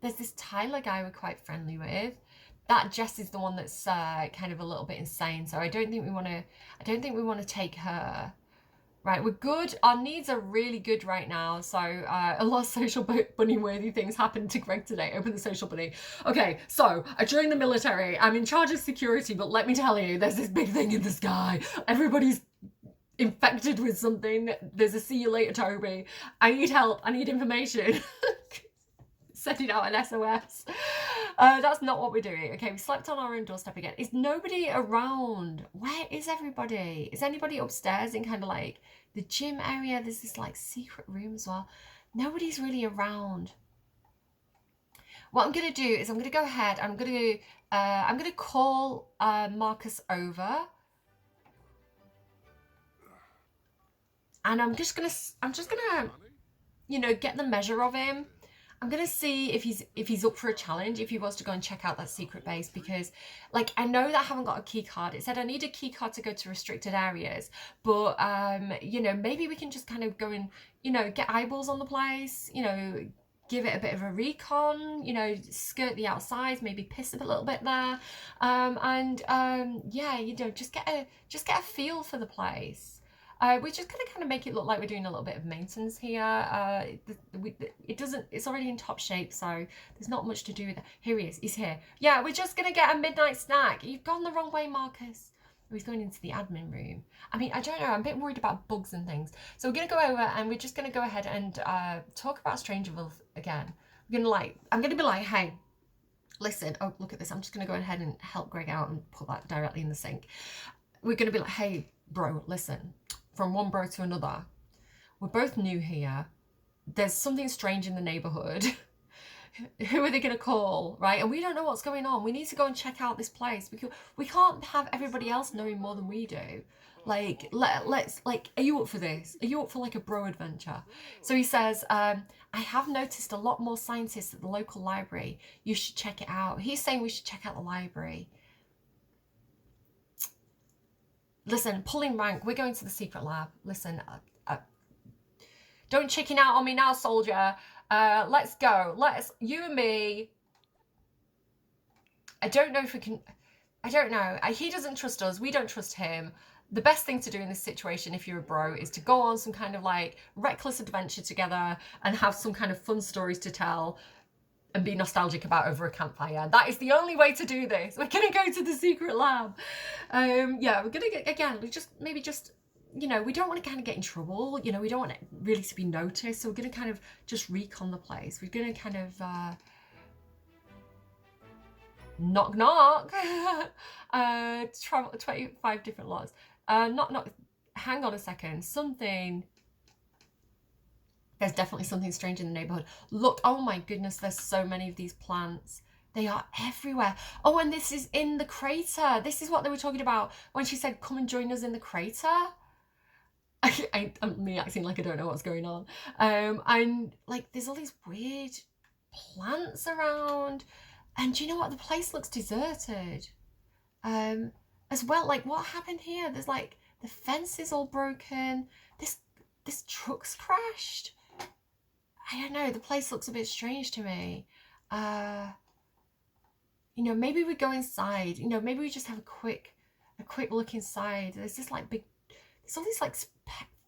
There's this Tyler guy we're quite friendly with. That Jess is the one that's kind of a little bit insane. So I don't think we want to. I don't think we want to take her. Right, we're good. Our needs are really good right now. So a lot of social bunny worthy things happened to Greg today. Open the social bunny. Okay, so I joined the military. I'm in charge of security, but let me tell you, there's this big thing in the sky. Everybody's infected with something. There's a see you later, Toby. I need help. I need information. Setting out an SOS. That's not what we're doing. Okay, we slept on our own doorstep again. Is nobody around? Where is everybody? Is anybody upstairs in kind of like the gym area? There's this like secret room as well. Nobody's really around. What I'm gonna do is I'm gonna go ahead. I'm gonna call Marcus over, and I'm just gonna, you know, get the measure of him. I'm gonna see if he's up for a challenge, if he wants to go and check out that secret base, because like I know that I haven't got a key card. It said I need a key card to go to restricted areas, but you know, maybe we can just kind of go and, you know, get eyeballs on the place, you know, give it a bit of a recon, you know, skirt the outsides, maybe piss a little bit there, and yeah, you know, just get a feel for the place. We're just going to kind of make it look like we're doing a little bit of maintenance here. It's already in top shape, so there's not much to do with it. Here he is. He's here. Yeah, we're just going to get a midnight snack. You've gone the wrong way, Marcus. Oh, he's going into the admin room. I mean, I don't know. I'm a bit worried about bugs and things. So we're going to go over and we're just going to go ahead and talk about Strangerville again. I'm going to be like, hey, listen. Oh, look at this. I'm just going to go ahead and help Greg out and put that directly in the sink. We're going to be like, hey, bro, listen. From one bro to another. We're both new here. There's something strange in the neighborhood. Who are they going to call, right? And we don't know what's going on. We need to go and check out this place. We can't have everybody else knowing more than we do. Like, let's, like, are you up for this? Are you up for like a bro adventure? So he says, I have noticed a lot more scientists at the local library. You should check it out. He's saying we should check out the library. Listen, pulling rank, we're going to the secret lab. Listen, don't chicken out on me now, soldier. Let's go. You and me. I don't know if we can, I don't know. He doesn't trust us. We don't trust him. The best thing to do in this situation, if you're a bro, is to go on some kind of like reckless adventure together and have some kind of fun stories to tell and be nostalgic about over a campfire. That is the only way to do this. We're gonna go to the secret lab. Yeah, we're gonna get, again, maybe just, you know, we don't want to kind of get in trouble. You know, we don't want it really to be noticed. So we're gonna kind of just recon the place. We're gonna kind of knock knock. Travel 25 different lots. Not. Hang on a second. There's definitely something strange in the neighborhood. Look, oh my goodness, there's so many of these plants. They are everywhere. Oh, and this is in the crater. This is what they were talking about when she said, come and join us in the crater. I'm me acting like I don't know what's going on. And like, there's all these weird plants around. And do you know what? The place looks deserted. As well, like, what happened here? There's like, the fence is all broken. This truck's crashed. I don't know, the place looks a bit strange to me. You know, maybe we go inside. You know, maybe we just have a quick look inside. There's all these like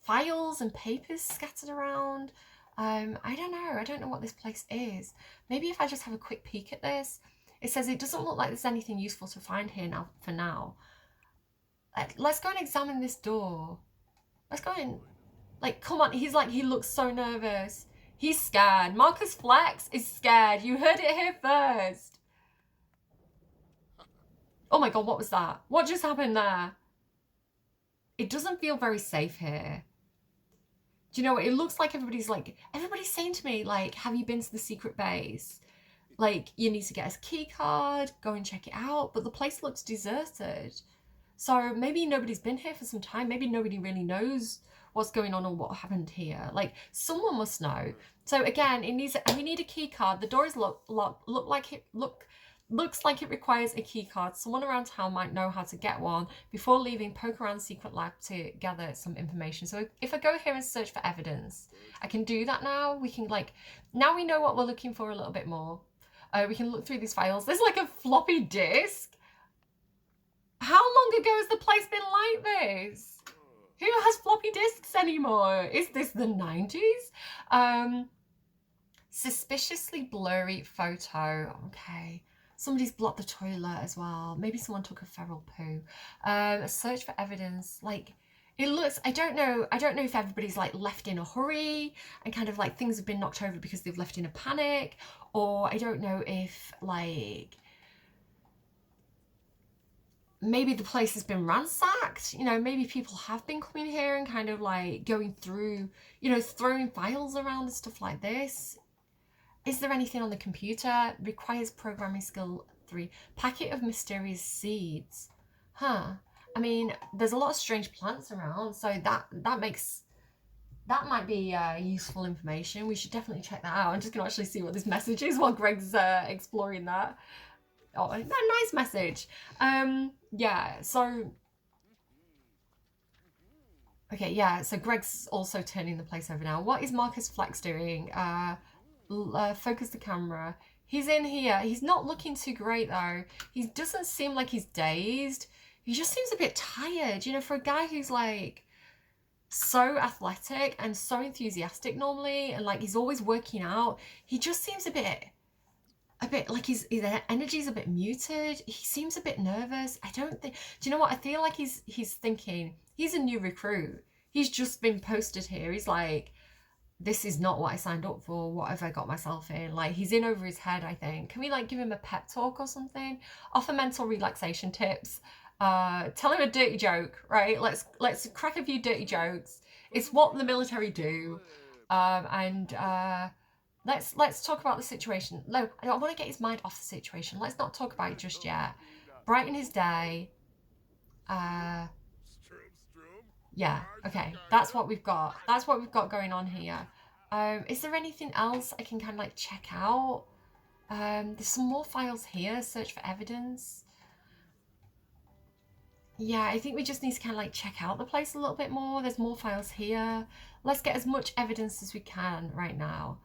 files and papers scattered around. I don't know. I don't know what this place is. Maybe if I just have a quick peek at this. It says it doesn't look like there's anything useful to find here now for now. Let's go and examine this door. Let's go in. Like, come on. He's like, he looks so nervous. He's scared. Marcus Flex is scared. You heard it here first. Oh my God, what was that? What just happened there? It doesn't feel very safe here. Do you know what? It looks like everybody's saying to me, like, have you been to the secret base? Like, you need to get a key card, go and check it out. But the place looks deserted. So maybe nobody's been here for some time. Maybe nobody really knows what's going on or what happened here. Like, someone must know. So again, we need a key card. The door is locked. Looks like it requires a key card. Someone around town might know how to get one. Before leaving, poke around the secret lab to gather some information. So if I go here and search for evidence, I can do that now. We can now we know what we're looking for a little bit more. We can look through these files. There's like a floppy disk. How long ago has the place been like this? Who has floppy disks anymore? Is this the 90s? Suspiciously blurry photo. Okay. Somebody's blocked the toilet as well. Maybe someone took a feral poo. A search for evidence. Like, it looks, I don't know if everybody's like left in a hurry and kind of like things have been knocked over because they've left in a panic, or I don't know if like maybe the place has been ransacked. You know, maybe people have been coming here and kind of like going through, you know, throwing files around and stuff like this. Is there anything on the computer? Requires programming skill 3. Packet of mysterious seeds. Huh. I mean, there's a lot of strange plants around, so that might be useful information. We should definitely check that out. I'm just gonna actually see what this message is while Greg's exploring that. Oh, a nice message. Yeah, so okay, yeah, so Greg's also turning the place over now. What is Marcus Flex doing? Focus the camera. He's in here. He's not looking too great though. He doesn't seem like he's dazed. He just seems a bit tired, you know, for a guy who's like so athletic and so enthusiastic normally, and like he's always working out. He just seems a bit like his energy's a bit muted. He seems a bit nervous. I don't think, do you know what? I feel like he's thinking he's a new recruit. He's just been posted here. He's like, this is not what I signed up for. What have I got myself in? Like, he's in over his head, I think. Can we like give him a pep talk or something? Offer mental relaxation tips. Tell him a dirty joke, right? Let's crack a few dirty jokes. It's what the military do. Let's talk about the situation. No, I want to get his mind off the situation. Let's not talk about it just yet. Brighten his day. Yeah, okay, that's what we've got. That's what we've got going on here. Is there anything else I can kind of like check out? There's some more files here. Search for evidence. Yeah, I think we just need to kind of like check out the place a little bit more. There's more files here. Let's get as much evidence as we can right now.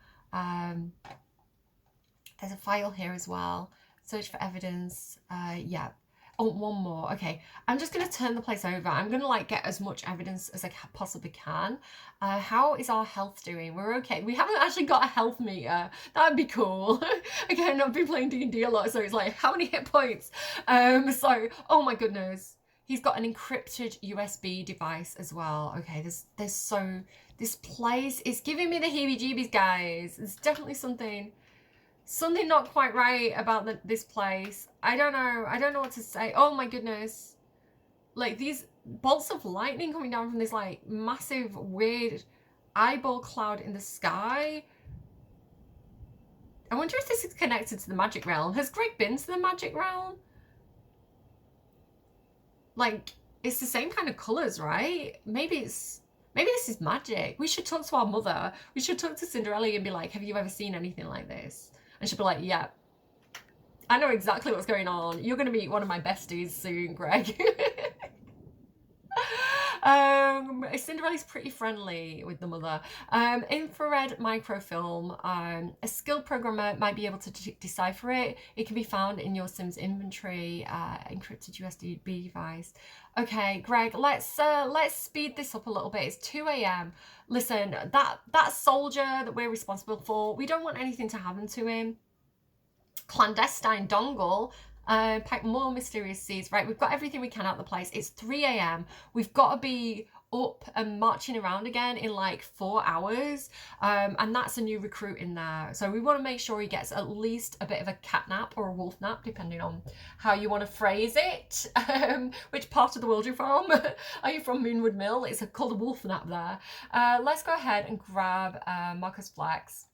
There's a file here as well. Search for evidence. Yeah. Oh, one more. Okay, I'm just going to turn the place over. I'm going to like get as much evidence as I possibly can. How is our health doing? We're okay. We haven't actually got a health meter. That'd be cool. Again, I've been playing D&D a lot, so it's like, how many hit points? So, oh my goodness. He's got an encrypted USB device as well. Okay, this place is giving me the heebie-jeebies, guys. There's definitely something not quite right about this place. I don't know what to say. Oh my goodness. Like these bolts of lightning coming down from this like massive weird eyeball cloud in the sky. I wonder if this is connected to the magic realm. Has Greg been to the magic realm? Like, it's the same kind of colours, right? Maybe this is magic. We should talk to our mother. We should talk to Cinderella and be like, have you ever seen anything like this? And she'll be like, yeah, I know exactly what's going on. You're going to meet one of my besties soon, Greg. Cinderella's pretty friendly with the mother. Infrared microfilm. A skilled programmer might be able to decipher it. It can be found in your Sim's inventory. Encrypted USB device. Okay, Greg, let's speed this up a little bit. It's 2 a.m. Listen, that soldier that we're responsible for, we don't want anything to happen to him. Clandestine dongle. Pack more mysterious seeds. Right, we've got everything we can out of the place. It's 3 a.m. We've got to be up and marching around again in like 4 hours. And that's a new recruit in there. So we want to make sure he gets at least a bit of a cat nap or a wolf nap, depending on how you want to phrase it. Which part of the world you're from. Are you from Moonwood Mill? It's called a wolf nap there. Let's go ahead and grab Marcus Flax.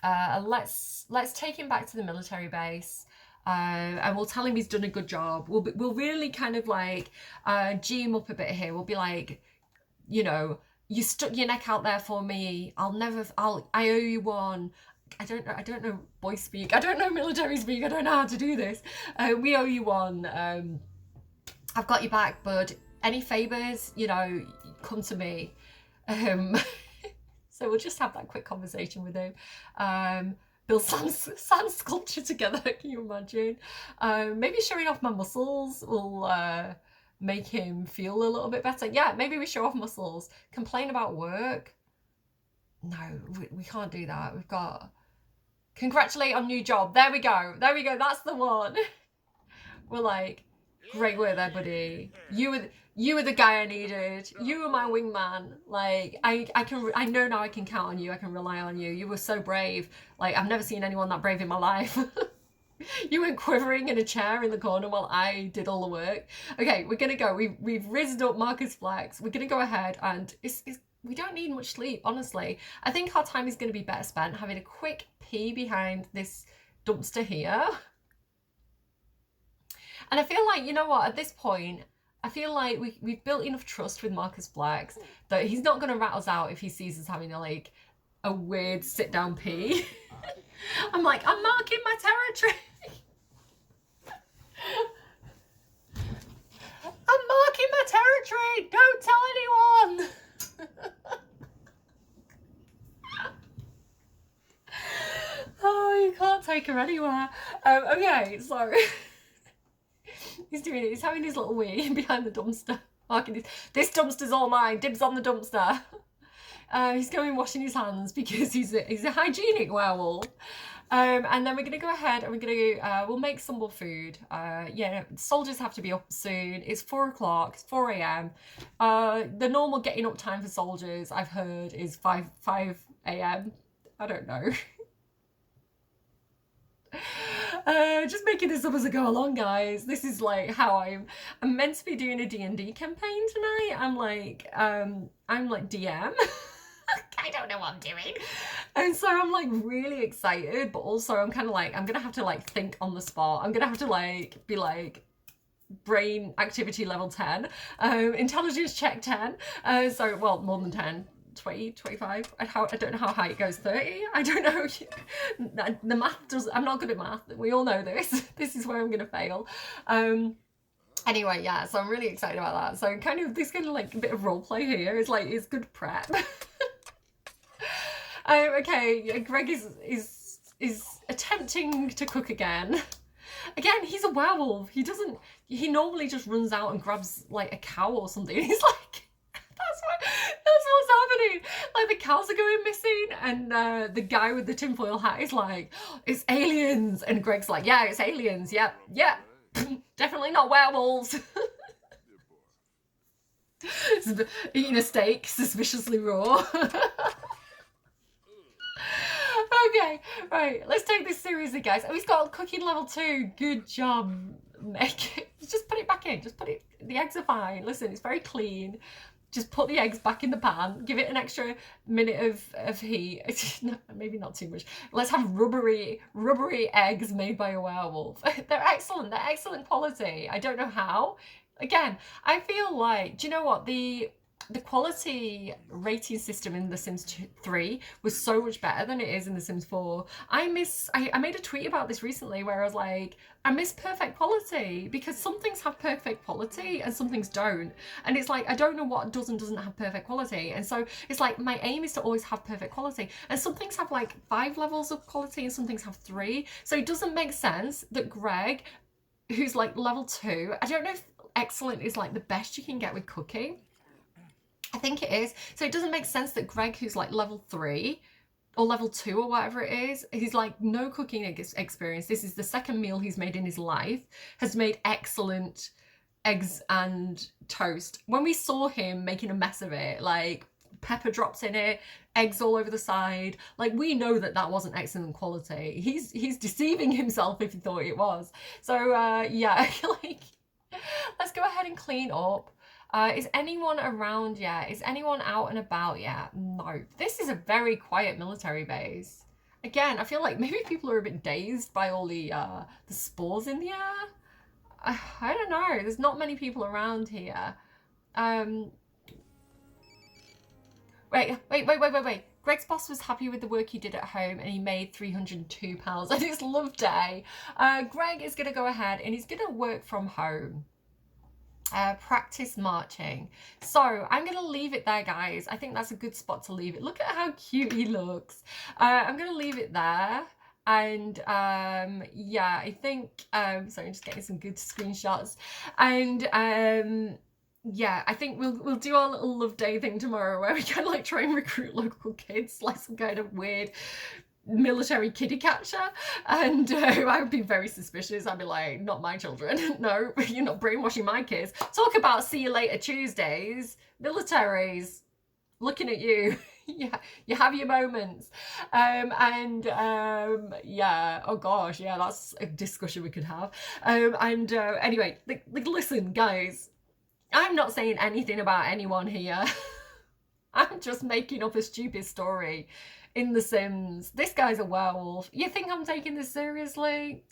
Let's take him back to the military base. And we'll tell him he's done a good job. We'll really kind of like G him up a bit here. We'll be like, you know, you stuck your neck out there for me. I owe you one. I don't know boy speak. I don't know military speak. I don't know how to do this. We owe you one. I've got your back, bud. Any favours, you know, come to me. So we'll just have that quick conversation with him. Build sand sculpture together, can you imagine? Maybe showing off my muscles will make him feel a little bit better. Yeah, maybe we show off muscles. Complain about work. No, we can't do that. We've got... Congratulate on new job. There we go. There we go. That's the one. We're like, great work there, buddy. You were the guy I needed. You were my wingman. Like, I know now I can count on you. I can rely on you. You were so brave. Like, I've never seen anyone that brave in my life. You went quivering in a chair in the corner while I did all the work. Okay, we're gonna go. We've rizzed up Marcus Flax. We're gonna go ahead and we don't need much sleep, honestly. I think our time is gonna be better spent having a quick pee behind this dumpster here. And I feel like, you know what, at this point, I feel like we've built enough trust with Marcus Flax that he's not going to rat us out if he sees us having a weird sit-down pee. I'm like, I'm marking my territory. I'm marking my territory. Don't tell anyone. Oh, you can't take her anywhere. Okay, sorry. He's doing it. He's having his little wee behind the dumpster. Marking this dumpster's all mine. Dibs on the dumpster. He's going washing his hands because he's a hygienic werewolf. And then we're gonna go ahead and we'll make some more food. Yeah, soldiers have to be up soon. It's 4 o'clock. It's 4 a.m. The normal getting up time for soldiers, I've heard, is 5 a.m. I don't know. Just making this up as I go along, guys. This is like how I'm meant to be doing a D&D campaign tonight. I'm like DM. I don't know what I'm doing. And so I'm like really excited, but also I'm kind of like, I'm gonna have to like think on the spot. I'm gonna have to like be like brain activity level 10, intelligence check 10. So, well, more than 10. 20, 25, I don't know how high it goes, 30, I don't know. The math I'm not good at math, we all know this. This is where I'm gonna fail. Anyway, yeah, so I'm really excited about that. So kind of this kind of like a bit of role play here is like, it's good prep. Okay, Greg is attempting to cook again. Again, he's a werewolf. He normally just runs out and grabs like a cow or something. He's like, that's what's happening. Like the cows are going missing, and the guy with the tinfoil hat is like, it's aliens, and Greg's like, yeah, it's aliens. Yep, definitely not werewolves. Eating a steak, suspiciously raw. Okay, right, let's take this seriously, guys. Oh, he's got cooking level 2. Good job, Meg. Just put it back in. Just put it. The eggs are fine. Listen, it's very clean. Just put the eggs back in the pan. Give it an extra minute of heat. Maybe not too much. Let's have rubbery eggs made by a werewolf. They're excellent. They're excellent quality. I don't know how. Again, I feel like, do you know what? the quality rating system in The Sims 3 was so much better than it is in The Sims 4. I made a tweet about this recently where I was like, I miss perfect quality, because some things have perfect quality and some things don't. And it's like, I don't know what does and doesn't have perfect quality. And so it's like, my aim is to always have perfect quality. And some things have like 5 levels of quality and some things have 3. So it doesn't make sense that Greg, who's like level 2, I don't know if excellent is like the best you can get with cooking. I think it is. So it doesn't make sense that Greg, who's like level 3 or level 2 or whatever it is, he's like no cooking experience. This is the second meal he's made in his life, has made excellent eggs and toast. When we saw him making a mess of it, like pepper drops in it, eggs all over the side, like we know that that wasn't excellent quality. He's deceiving himself if he thought it was. So yeah, like, let's go ahead and clean up. Is anyone around yet? Is anyone out and about yet? No. This is a very quiet military base. Again, I feel like maybe people are a bit dazed by all the spores in the air. I don't know. There's not many people around here. Wait. Greg's boss was happy with the work he did at home and he made £302 on his love day. Greg is going to go ahead and he's going to work from home. Practice marching. So I'm going to leave it there, guys. I think that's a good spot to leave it. Look at how cute he looks. I'm going to leave it there. And yeah, I think, sorry, I'm just getting some good screenshots. And yeah, I think we'll do our little love day thing tomorrow where we kind of like try and recruit local kids, like some kind of weird military kiddie catcher. And I would be very suspicious. I'd be like, not my children. No, you're not brainwashing my kids. Talk about see you later Tuesdays. Militaries looking at you. Yeah, you have your moments. Yeah, oh gosh, yeah, that's a discussion we could have. Anyway, like, listen, guys, I'm not saying anything about anyone here. I'm just making up a stupid story in The Sims. This guy's a werewolf. You think I'm taking this seriously?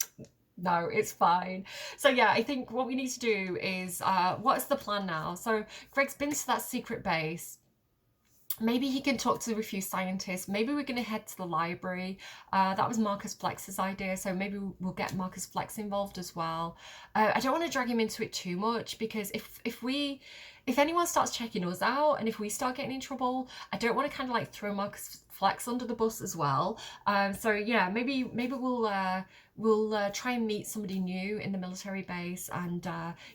No, it's fine. So yeah, I think what we need to do is, what's the plan now? So Greg's been to that secret base. Maybe he can talk to a few scientists. Maybe we're going to head to the library. That was Marcus Flex's idea, so maybe we'll get Marcus Flex involved as well. I don't want to drag him into it too much, because if anyone starts checking us out and if we start getting in trouble, I don't want to kind of like throw Marcus Flex under the bus as well. So yeah, maybe we'll try and meet somebody new in the military base and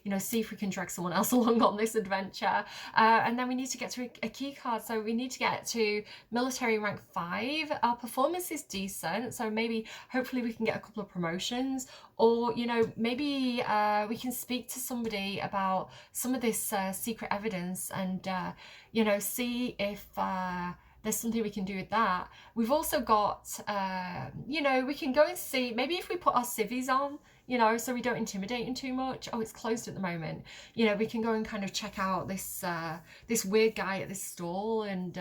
you know, see if we can drag someone else along on this adventure. And then we need to get to a key card, so we need to get to military rank 5. Our performance is decent, so maybe hopefully we can get a couple of promotions, or you know, maybe we can speak to somebody about some of this secret evidence and you know, see if there's something we can do with that. We've also got, you know, we can go and see, maybe if we put our civvies on, you know, so we don't intimidate him too much. Oh, it's closed at the moment. You know, we can go and kind of check out this this weird guy at this stall and,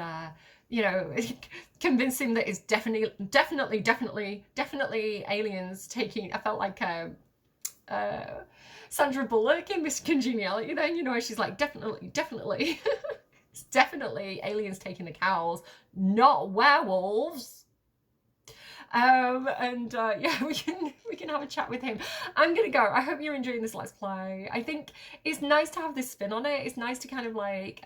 you know, convince him that it's definitely aliens taking, I felt like Sandra Bullock in Miss Congeniality then, you know, she's like, definitely. It's definitely aliens taking the cows, not werewolves. Yeah, we can have a chat with him. I'm gonna go. I hope you're enjoying this Let's Play. I think it's nice to have this spin on it. It's nice to kind of like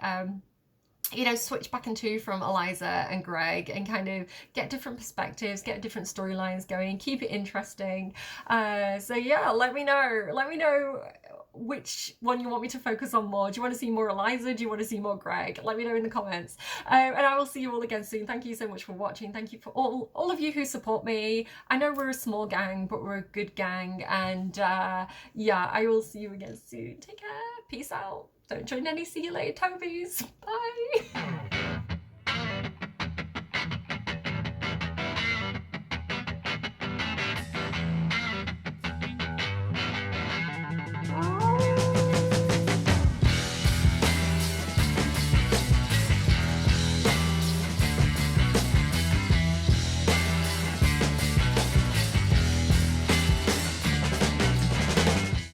you know, switch back and to from Eliza and Greg and kind of get different perspectives, get different storylines going, keep it interesting. So yeah, let me know which one you want me to focus on more. Do you want to see more Eliza? Do you want to see more Greg? Let me know in the comments. And I will see you all again soon. Thank you so much for watching. Thank you for all of you who support me. I know we're a small gang, but we're a good gang. And yeah, I will see you again soon. Take care. Peace out. Don't join any see you later Tobies. Bye.